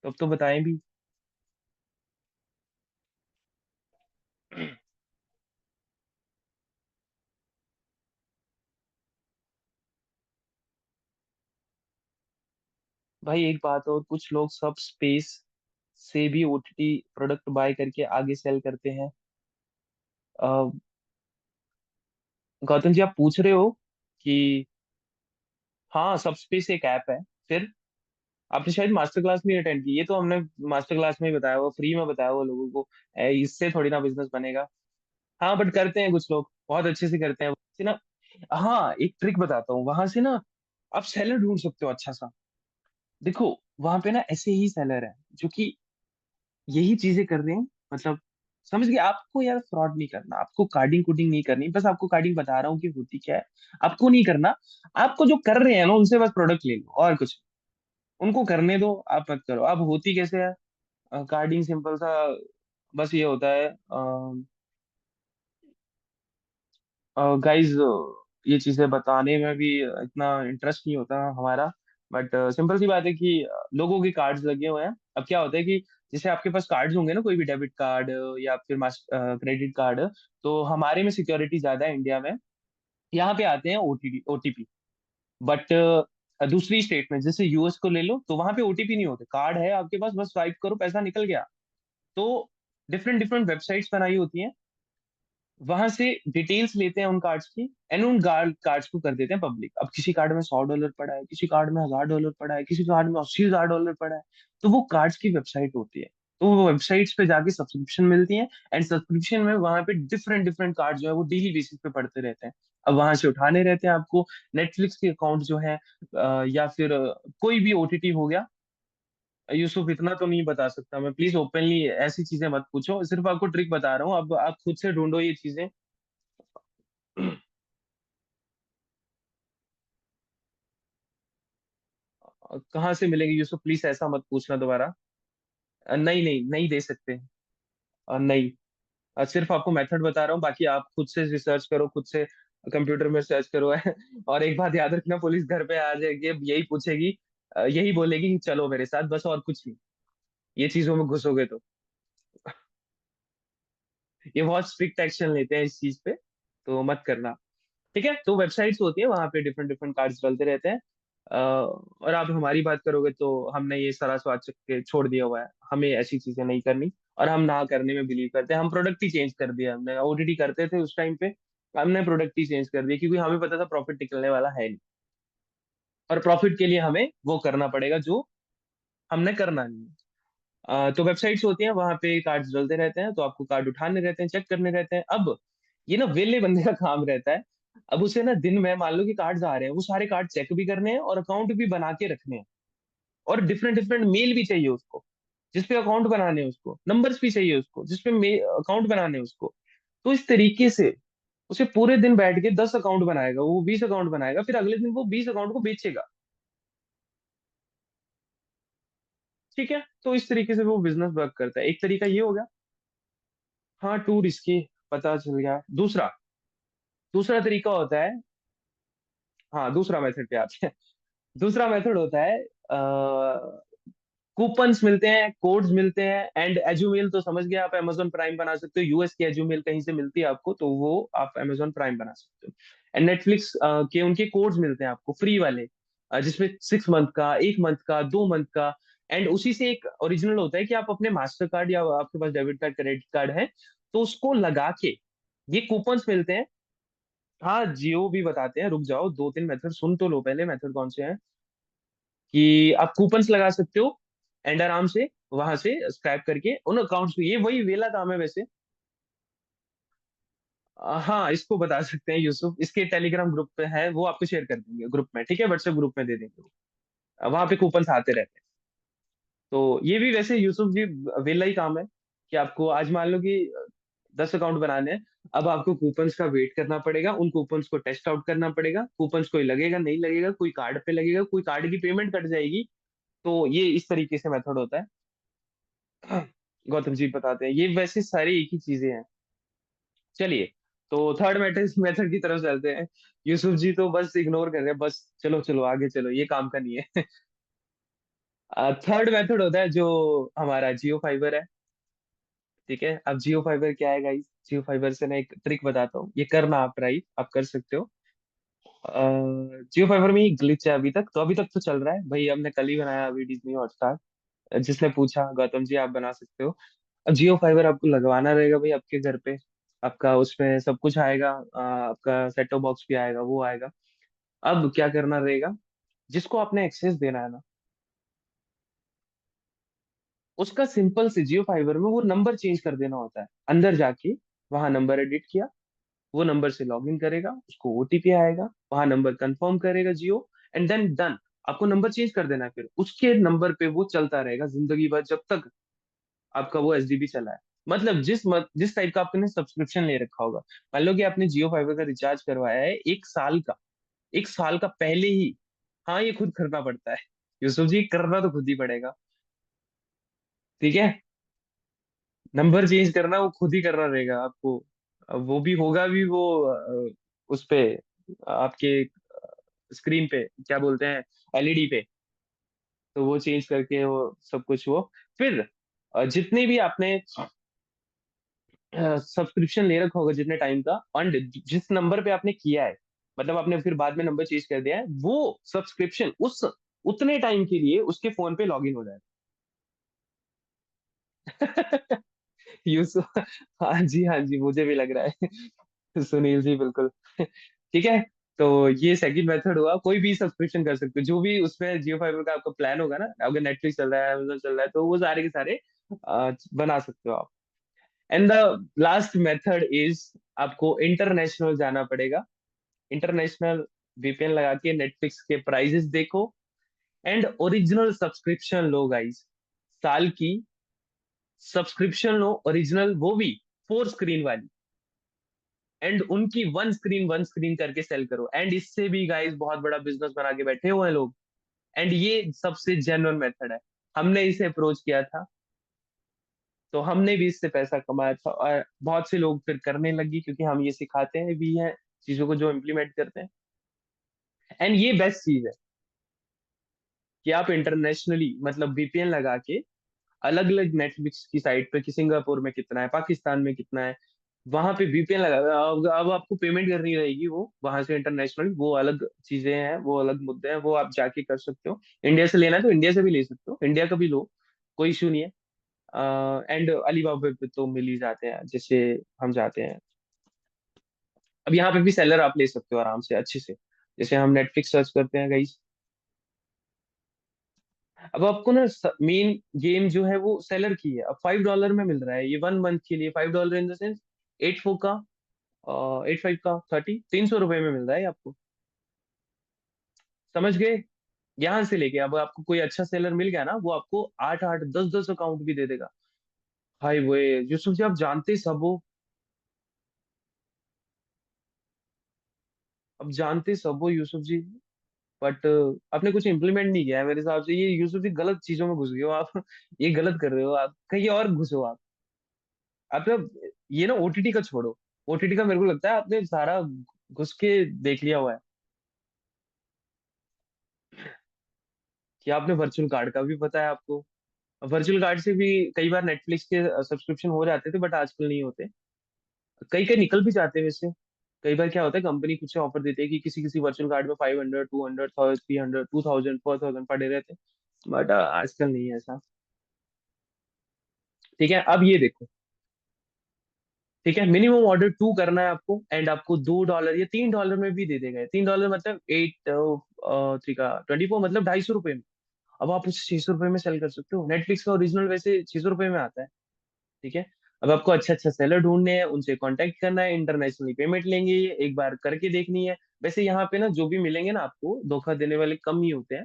तब तो बताएं भी। भाई एक बात और, कुछ लोग सब स्पेस से भी ओटीटी प्रोडक्ट बाय करके आगे सेल करते हैं। अ, गौतम जी आप पूछ रहे हो कि, हाँ सब स्पेस एक ऐप है। फिर आपने शायद मास्टर क्लास में अटेंड की, ये तो हमने मास्टर क्लास में ही बताया, वो फ्री में बताया वो लोगों को। इससे थोड़ी ना बिजनेस बनेगा। हाँ बट करते हैं कुछ लोग, बहुत अच्छे से करते हैं वैसे ना। हाँ एक ट्रिक बताता हूँ, वहां से ना आप सेलर ढूंढ सकते हो अच्छा सा। देखो वहां पे ना ऐसे ही सेलर हैं जो कि यही चीजें कर रहे हैं, मतलब समझ गए। आपको यार फ्रॉड नहीं करना, आपको कार्डिंग कुडिंग नहीं करनी, बस आपको कार्डिंग बता रहा हूँ कि होती क्या है, आपको नहीं करना। आपको जो कर रहे हैं ना उनसे बस प्रोडक्ट ले लो, और कुछ नहीं। उनको करने दो, आप मत करो। अब होती कैसे है कार्डिंग, सिंपल सा बस ये होता है गाइस, ये चीजें बताने में भी इतना इंटरेस्ट नहीं होता हमारा, बट सिंपल सी बात है कि लोगों के कार्ड्स लगे हुए हैं। अब क्या होता है कि जैसे आपके पास कार्ड्स होंगे ना, कोई भी डेबिट कार्ड या फिर क्रेडिट कार्ड, तो हमारे में सिक्योरिटी ज्यादा है इंडिया में। यहाँ पे आते हैं ओटीपी ओटीपी। बट दूसरी स्टेट में जैसे यूएस को ले लो, तो वहां पे ओटीपी नहीं होते, कार्ड है आपके पास, बस स्वाइप करो पैसा निकल गया। तो डिफरेंट डिफरेंट वेबसाइट्स बनाई होती हैं, वहां से डिटेल्स लेते हैं उन कार्ड्स की, एंड उन कार्ड्स को कर देते हैं पब्लिक। अब किसी कार्ड में $100 पड़ा है, किसी कार्ड में $1000 पड़ा है, किसी कार्ड में $80,000 पड़ा है, तो वो कार्ड्स की वेबसाइट होती है। तो वो वेबसाइट्स पे जाके सब्सक्रिप्शन मिलती है, एंड सब्सक्रिप्शन में वहां पे डिफरेंट डिफरेंट कार्ड जो है वो डेली बेसिस पे पड़ते रहते हैं। अब वहां से उठाने रहते हैं आपको। नेटफ्लिक्स के अकाउंट जो है या फिर कोई भी ओटीटी हो गया। यूसुफ इतना तो नहीं बता सकता मैं, प्लीज ओपनली ऐसी चीजें मत पूछो, सिर्फ आपको ट्रिक बता रहा हूँ, अब आप खुद से ढूंढो ये चीजें। कहाँ से मिलेंगे यूसुफ, प्लीज ऐसा मत पूछना दोबारा। नहीं नहीं नहीं दे सकते। नहीं। सिर्फ आपको मेथड बता रहा हूँ, बाकी आप खुद से रिसर्च करो, खुद से कंप्यूटर में सर्च करो। और एक बात याद रखना, पुलिस घर पे आ जाएगी, यही पूछेगी, यही बोलेगी कि चलो मेरे साथ, बस और कुछ नहीं। ये चीजों में घुसोगे तो ये बहुत स्ट्रिक्ट एक्शन लेते हैं इस चीज पे, तो मत करना। ठीक है, तो वेबसाइट्स होती है, वहां पे डिफरेंट डिफरेंट कार्ड्स चलते रहते हैं। और आप हमारी बात करोगे तो हमने ये सारा स्वाद चख के छोड़ दिया हुआ है, हमें ऐसी चीजें नहीं करनी। और हम ना करने में बिलीव करते हैं, हम प्रोडक्ट ही चेंज कर दिया, हमने ओटीटी करते थे उस टाइम पे, हमने प्रोडक्ट ही चेंज कर दिया, क्योंकि हमें पता था प्रॉफिट निकलने वाला है नहीं। और प्रॉफिट के लिए हमें वो करना पड़ेगा जो हमने करना नहीं है। तो वेबसाइट्स होती हैं, वहां पे कार्ड्स डलते रहते हैं, तो आपको कार्ड उठाने रहते हैं, चेक करने रहते हैं। अब ये ना वेले बंदे का काम रहता है। अब उसे ना दिन में मान लो कि कार्ड्स आ रहे हैं, वो सारे कार्ड चेक भी करने हैं और अकाउंट भी बना के रखने हैं। और डिफरेंट डिफरेंट मेल भी चाहिए उसको, जिसपे अकाउंट बनाने हैं उसको, नंबर्स भी चाहिए उसको जिसपे अकाउंट बनाने हैं उसको। तो इस तरीके से उसे पूरे दिन बैठ के 10 अकाउंट बनाएगा, वो 20 अकाउंट बनाएगा, फिर अगले दिन वो 20 अकाउंट को बेचेगा। ठीक है, तो इस तरीके से वो बिजनेस वर्क करता है। एक तरीका ये हो गया। हाँ, टू रिस्की, पता चल गया। दूसरा दूसरा तरीका होता है। हाँ, दूसरा मेथड पे आते हैं। दूसरा मेथड होता है, कूपन्स मिलते हैं, कोड्स मिलते हैं, एंड एजुमेल तो समझ गए आप, Amazon प्राइम बना सकते हो, यूएस की एजुमेल कहीं से मिलती है आपको, तो वो आप Amazon प्राइम बना सकते हो। एंड नेटफ्लिक्स के उनके कोड्स मिलते हैं आपको फ्री वाले, जिसमें 6 मंथ का, 1 मंथ का, 2 मंथ का। एंड उसी से एक ओरिजिनल होता है कि आप अपने मास्टर कार्ड या आपके पास डेबिट कार्ड, क्रेडिट कार्ड है, तो उसको लगा के ये कूपन्स मिलते हैं। हाँ, जियो भी बताते हैं, रुक जाओ, 2-3 मेथड सुन तो लो पहले, मेथड कौन से हैं। कि आप कूपन्स लगा सकते हो, एंड आराम से वहां से स्क्रैप करके उन अकाउंट्स को, ये वही वेला काम है वैसे। हाँ, इसको बता सकते हैं यूसुफ, इसके टेलीग्राम ग्रुप पे है, वो आपको शेयर कर देंगे ग्रुप में, ठीक है, व्हाट्सएप ग्रुप में दे देंगे वो। वहां पे कूपन्स आते रहते हैं। तो ये भी वैसे यूसुफ जी वेला ही काम है, कि आपको आज मान लो कि 10 अकाउंट बनाने हैं। अब आपको कूपन्स का वेट करना पड़ेगा, उन कूपन्स को टेस्ट आउट करना पड़ेगा, कूपन्स कोई लगेगा नहीं लगेगा, कोई कार्ड पे लगेगा, कोई कार्ड की पेमेंट कट जाएगी। तो ये इस तरीके से मेथड होता है। गौतम जी बताते हैं, ये वैसे सारी एक ही चीजें हैं। चलिए, तो थर्ड मेथड मेथड की तरफ चलते हैं। यूसुफ जी तो बस इग्नोर कर रहे हैं, बस चलो चलो आगे चलो, ये काम का नहीं है। थर्ड मेथड होता है जो हमारा जियो फाइबर है। ठीक है, अब जियो फाइबर क्या है गाइस, जियो फाइबर से ना एक ट्रिक बताता हूँ, ये करना आप ट्राई आप कर सकते हो। जियो फाइबर में ही ग्लिच है अभी तक, तो अभी तक तो चल रहा है भाई, हमने कल ही बनाया अभी डिज्नी हॉटस्टार। जिसने पूछा गौतम जी आप बना सकते हो। अब जियो फाइबर आपको लगवाना रहेगा भाई आपके घर पे, आपका उसमें सब कुछ आएगा, आपका सेट टॉप बॉक्स भी आएगा, वो आएगा। अब क्या करना रहेगा, जिसको आपने एक्सेस देना है ना, उसका सिंपल से जियो फाइबर में वो नंबर चेंज कर देना होता है, अंदर जाके वहां नंबर एडिट किया, वो नंबर से लॉग इन करेगा, उसको ओटीपी आएगा, वहां नंबर कंफर्म करेगा जियो, एंड देन डन। आपको नंबर चेंज कर देना है, फिर उसके नंबर पे वो चलता रहेगा जिंदगी भर, जब तक आपका वो एसडीबी चला है। मतलब जिस टाइप का आपने सब्सक्रिप्शन ले रखा होगा, मान लो कि आपने जियो फाइबर का रिचार्ज करवाया है 1 साल का, 1 साल का पहले ही, हाँ ये खुद करना पड़ता है, यूसुफ जी करना तो खुद ही पड़ेगा। ठीक है, नंबर चेंज करना वो खुद ही करना रहेगा आपको। अब वो भी होगा भी वो उस पे आपके स्क्रीन पे क्या बोलते हैं, एलईडी पे। तो वो चेंज करके वो सब कुछ वो फिर जितने भी आपने सब्सक्रिप्शन ले रखा होगा जितने टाइम का, और जिस नंबर पे आपने किया है, मतलब आपने फिर बाद में नंबर चेंज कर दिया है, वो सब्सक्रिप्शन उस उतने टाइम के लिए उसके फोन पे लॉग इन हो जाएगा। यूसुफ, हाँ जी हाँ जी, मुझे भी लग रहा है। सुनील जी बिल्कुल। ठीक है, तो ये सेकंड मेथड हुआ, कोई भी सब्सक्रिप्शन कर सकते हो, जो भी उसमें जियो फाइबर का आपका प्लान होगा ना, अगर नेटफ्लिक्स चल रहा है, अमेजोन चल रहा है, तो वो सारे के सारे बना सकते हो आप। And the last method is, आपको इंटरनेशनल जाना पड़ेगा। इंटरनेशनल वीपीएन लगा के नेटफ्लिक्स के प्राइजेस देखो, and original subscription low guys. साल की सब्सक्रिप्शन लो ओरिजिनल, वो भी 4 स्क्रीन वाली, एंड उनकी वन स्क्रीन करके सेल करो, एंड इससे भी गाइस बहुत बड़ा बिजनेस बना के बैठे हुए हैं लोग। एंड ये सबसे जेन्युइन मेथड है, हमने इसे अप्रोच किया था, तो हमने भी इससे पैसा कमाया था, और बहुत से लोग फिर करने लगी, क्योंकि हम ये सिखाते हैं भी हैं चीजों को जो इम्प्लीमेंट करते हैं। एंड ये बेस्ट चीज है कि आप इंटरनेशनली, मतलब वीपीएन लगा के अलग अलग नेटफ्लिक्स की साइट पे, कि सिंगापुर में कितना है, पाकिस्तान में कितना है, वहां पे वीपीएन लगा, अब आपको पेमेंट करनी रहेगी वो वहां से इंटरनेशनल, वो अलग चीजें हैं, वो अलग मुद्दे हैं, वो आप जाके कर सकते हो। इंडिया से लेना है तो इंडिया से भी ले सकते हो, इंडिया का भी लो, कोई इशू नहीं है। एंड अलीबाबा पे तो मिल ही जाते हैं, जैसे हम जाते हैं। अब यहाँ पे भी सेलर आप ले सकते हो आराम से अच्छे से, जैसे हम नेटफ्लिक्स सर्च करते हैं गाइस। अब आपको ना मेन गेम जो है वो सेलर की है, अब $5 में मिल रहा है ये 1 मंथ के लिए, $5 इन द सेंस 8 4 का 8 5 का 30, ₹300 में मिल रहा है ये आपको। समझ गए? यहाँ से लेके अब आपको कोई अच्छा सेलर मिल गया ना, वो आपको 8 8 10 10 अकाउंट भी दे देगा। भाई वो यूसुफ जी, आप जानते सब हो, अब जानते सब हो यूसुफ जी, बट आपने कुछ इम्प्लीमेंट नहीं किया है मेरे हिसाब से, ये यूसुफ जी गलत चीजों में घुस गए हो आप। ये गलत कर रहे हो आप, कहीं और घुसो आप ना, ये ना ओटीटी का छोड़ो। ओटीटी का मेरे को लगता है आपने सारा घुस के देख लिया हुआ है, कि आपने वर्चुअल कार्ड का भी पता है आपको। वर्चुअल कार्ड से भी कई बार नेटफ्लिक्स के सब्सक्रिप्शन हो जाते थे, बट आजकल नहीं होते, कई कई निकल भी जाते हैं वैसे। कई बार क्या होता है, कंपनी कुछ ऑफर देती है कि किसी किसी वर्चुअल कार्ड में 500 200 300 2000 4000 पड़े रहते हैं, बट आजकल नहीं है ऐसा। ठीक है, अब ये देखो। ठीक है, मिनिमम ऑर्डर 2 करना है आपको, एंड आपको $2 या $3 में भी दे देगा, $3 मतलब 8 3 का 24, मतलब ₹250 में। अब आप उसे ₹600 में सेल कर सकते हो, नेटफ्लिक्स का ओरिजिनल वैसे ₹600 में आता है। ठीक है, अब आपको अच्छा अच्छा सेलर ढूंढने हैं, उनसे कांटेक्ट करना है, इंटरनेशनली पेमेंट लेंगे, ये एक बार करके देखनी है। वैसे यहाँ पे ना जो भी मिलेंगे ना आपको, धोखा देने वाले कम ही होते हैं।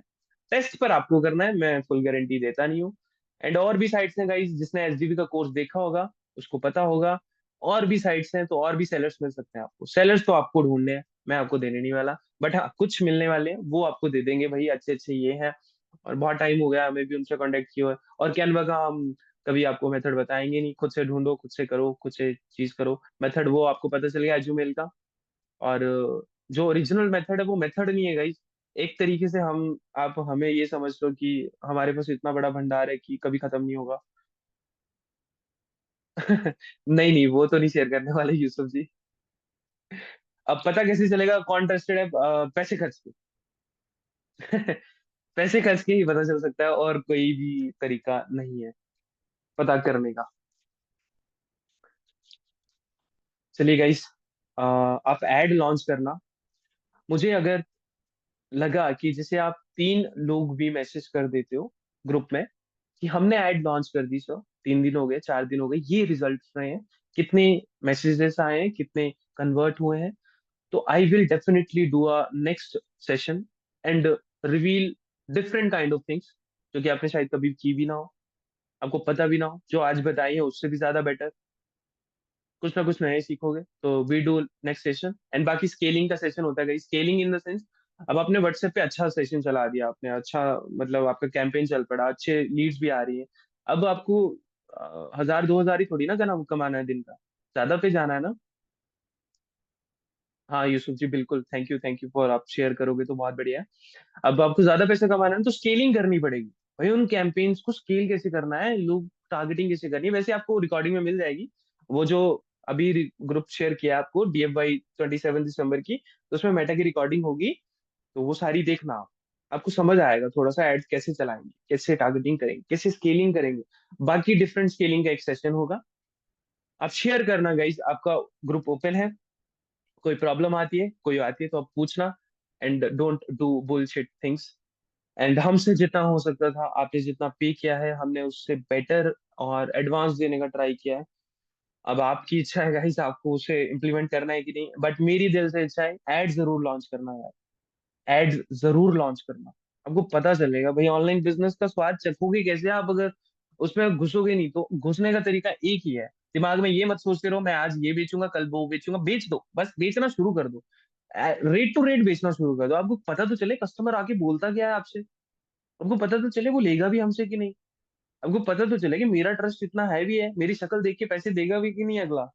टेस्ट पर आपको करना है, मैं फुल गारंटी देता नहीं हूँ। एंड और भी साइट्स हैं गाइस, जिसने एसडीबी का कोर्स देखा होगा उसको पता होगा। और भी साइट्स हैं, तो और भी सेलर्स मिल सकते हैं आपको, सेलर्स तो आपको ढूंढने हैं, मैं आपको देने नहीं वाला। बट हाँ, कुछ मिलने वाले हैं, वो आपको दे देंगे भाई, अच्छे अच्छे ये हैं। और बहुत टाइम हो गया हमें भी उनसे कांटेक्ट किया हुआ है। और कैनवा का हम कभी आपको मेथड बताएंगे नहीं, खुद से ढूंढो, खुद से करो, खुद से चीज करो, मेथड वो आपको पता चल गया एजुमेल का। और जो ओरिजिनल मेथड है वो मेथड नहीं है गाइस, एक तरीके से हम, आप हमें ये समझ लो कि हमारे पास इतना बड़ा भंडार है कि कभी खत्म नहीं होगा। नहीं नहीं, वो तो नहीं शेयर करने वाले यूसुफ जी। अब पता कैसे चलेगा कौन ट्रस्टेड है? पैसे खर्च के। पैसे खर्च के ही पता चल सकता है, और कोई भी तरीका नहीं है पता करने का। चलिए गाइस, आप एड लॉन्च करना। मुझे अगर लगा कि जैसे आप 3 लोग भी मैसेज कर देते हो ग्रुप में कि हमने ऐड लॉन्च कर दी सर, 3 दिन हो गए, 4 दिन हो गए, ये रिजल्ट रहे हैं, कितने मैसेजेस आए हैं, कितने कन्वर्ट हुए हैं, तो I will definitely do a next session, and reveal different kind of things, जो कि आपने शायद कभी की भी ना हो, आपको पता भी ना हो, जो आज बताई है उससे भी ज्यादा बेटर, कुछ ना कुछ नए सीखोगे। तो we do next session, and बाकी स्केलिंग का सेशन होता है, स्केलिंग इन द सेंस, अब आपने व्हाट्सएप पे अच्छा सेशन चला दिया आपने, अच्छा मतलब आपका कैंपेन चल पड़ा, अच्छे लीड्स भी आ रही है। अब आपको 1000 2000 ही थोड़ी ना कमाना है दिन का, ज्यादा पे जाना है ना। हाँ यूसुफ जी बिल्कुल, थैंक यू फॉर, आप शेयर करोगे तो बहुत बढ़िया है। अब आपको ज्यादा पैसा कमाना है तो स्केलिंग करनी पड़ेगी। भाई उन कैंपेन्स को स्केल कैसे करना है, लोग टारगेटिंग कैसे करनी है, वैसे आपको रिकॉर्डिंग में मिल जाएगी। वो जो अभी ग्रुप शेयर किया आपको DFY 27 दिसंबर की, तो उसमें मेटा की रिकॉर्डिंग होगी। तो वो सारी देखना आप, आपको समझ आएगा थोड़ा सा एड्स कैसे चलाएंगे, कैसे टारगेटिंग करेंगे, कैसे स्केलिंग करेंगे। बाकी डिफरेंट स्केलिंग का एक सेशन होगा। आप शेयर करना गाइस, आपका ग्रुप ओपन है। कोई प्रॉब्लम आती है तो आप पूछना। And don't do bullshit things. And हमसे जितना हो सकता था, आपने जितना पे किया है, हमने उससे बेटर और एडवांस देने का ट्राई किया है। अब आपकी इच्छा है गाइस, आपको उसे इम्प्लीमेंट करना है कि नहीं, बट मेरी दिल से इच्छा है एड जरूर लॉन्च करना है। एड जरूर लॉन्च करना। आपको पता चलेगा भाई, ऑनलाइन बिजनेस का स्वाद चखोगे कैसे आप, अगर उसमें घुसोगे नहीं। तो घुसने का तरीका एक ही है, दिमाग में ये मत सोचते रहो मैं आज ये बेचूंगा कल वो बेचूंगा, बेच दो, बस बेचना शुरू कर दो। रेट टू रेट बेचना शुरू कर दो, आपको पता तो चले कस्टमर आके बोलता क्या है आपसे। आपको पता तो चले वो लेगा भी हमसे कि नहीं। आपको पता तो चले कि मेरा ट्रस्ट इतना है भी है, मेरी शक्ल देख के पैसे देगा भी कि नहीं अगला।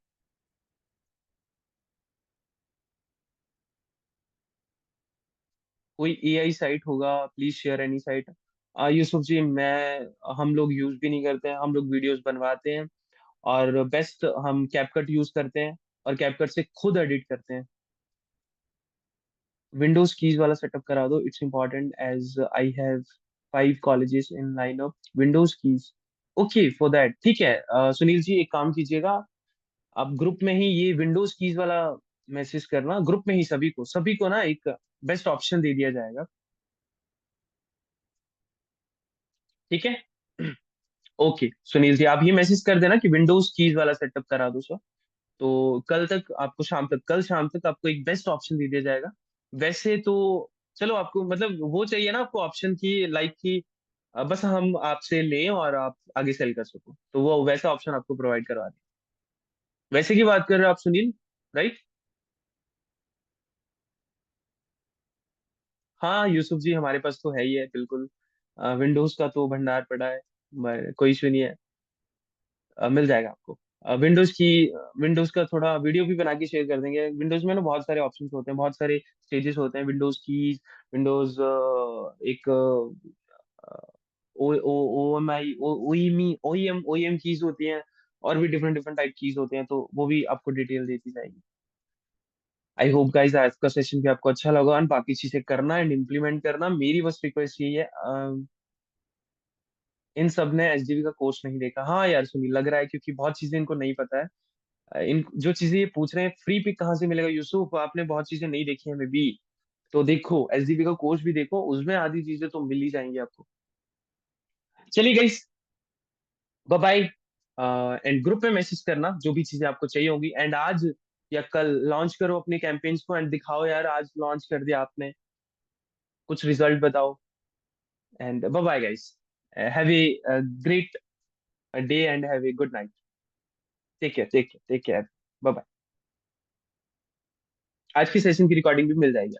कोई AI साइट होगा, please share any site. Yusuf ji, मैं हम लोग यूज भी नहीं करते हैं, हम लोग वीडियोस बनवाते हैं। और बेस्ट हम कैपकट यूज करते हैं, और कैपकट से खुद एडिट करते हैं। विंडोज कीज वाला सेटअप करा दो, it's important as I have 5 colleges in line of windows keys. Okay for that, ठीक है। सुनील जी एक काम कीजिएगा, आप ग्रुप में ही ये विंडोज कीज वाला मैसेज करना, ग्रुप में ही सभी को ना एक बेस्ट ऑप्शन दे दिया जाएगा। ठीक है। ओके सुनील जी, आप ये मैसेज कर देना कि विंडोज कीज वाला सेटअप करा दो सर। तो कल शाम तक आपको एक बेस्ट ऑप्शन दे दिया जाएगा। वैसे तो चलो, आपको मतलब वो चाहिए ना आपको ऑप्शन की, लाइक की बस हम आपसे लें और आप आगे सेल कर सको, तो वो वैसा ऑप्शन आपको प्रोवाइड करवा दें। वैसे की बात कर रहे हो आप सुनील, राइट? हाँ यूसुफ जी, हमारे पास तो है ही है बिल्कुल। विंडोज का तो भंडार पड़ा है, कोई इशू नहीं है। मिल जाएगा आपको। विंडोज की विंडोज का थोड़ा वीडियो भी बना के शेयर कर देंगे। विंडोज में ना बहुत सारे ऑप्शंस होते हैं, बहुत सारे स्टेजेस होते हैं विंडोज की। विंडोज एक ओ ओ ओ एम आई ओ ई एम कीज होती हैं। और भी डिफरेंट डिफरेंट टाइप कीज होते हैं, तो वो भी आपको डिटेल देती जाएगी। आई होप गाइस आज का सेशन भी आपको अच्छा लगा, और बाकी चीजें करना एंड इम्प्लीमेंट करना। मेरी बस रिक्वेस्ट यही है, इन सब ने HDB का कोर्स नहीं देखा। हाँ यार सुनील, लग रहा है क्योंकि बहुत चीजें इनको नहीं पता है। इन जो चीजें ये पूछ रहे हैं फ्री पे कहाँ से मिलेगा, यूसुफ आपने बहुत चीजें नहीं देखी है मे बी। तो देखो HDB का कोर्स भी देखो, उसमें आधी चीजें तो मिल ही जाएंगी आपको। चलिए guys, bye bye. And group में मैसेज करना जो भी चीजें आपको चाहिए होंगी, एंड आज या कल लॉन्च करो अपने कैंपेन्स को, एंड दिखाओ यार आज लॉन्च कर दिया आपने, कुछ रिजल्ट बताओ। And bye bye guys, have a great day and have a good night. Take care. Bye bye. आज की सेशन की रिकॉर्डिंग भी मिल जाएगी।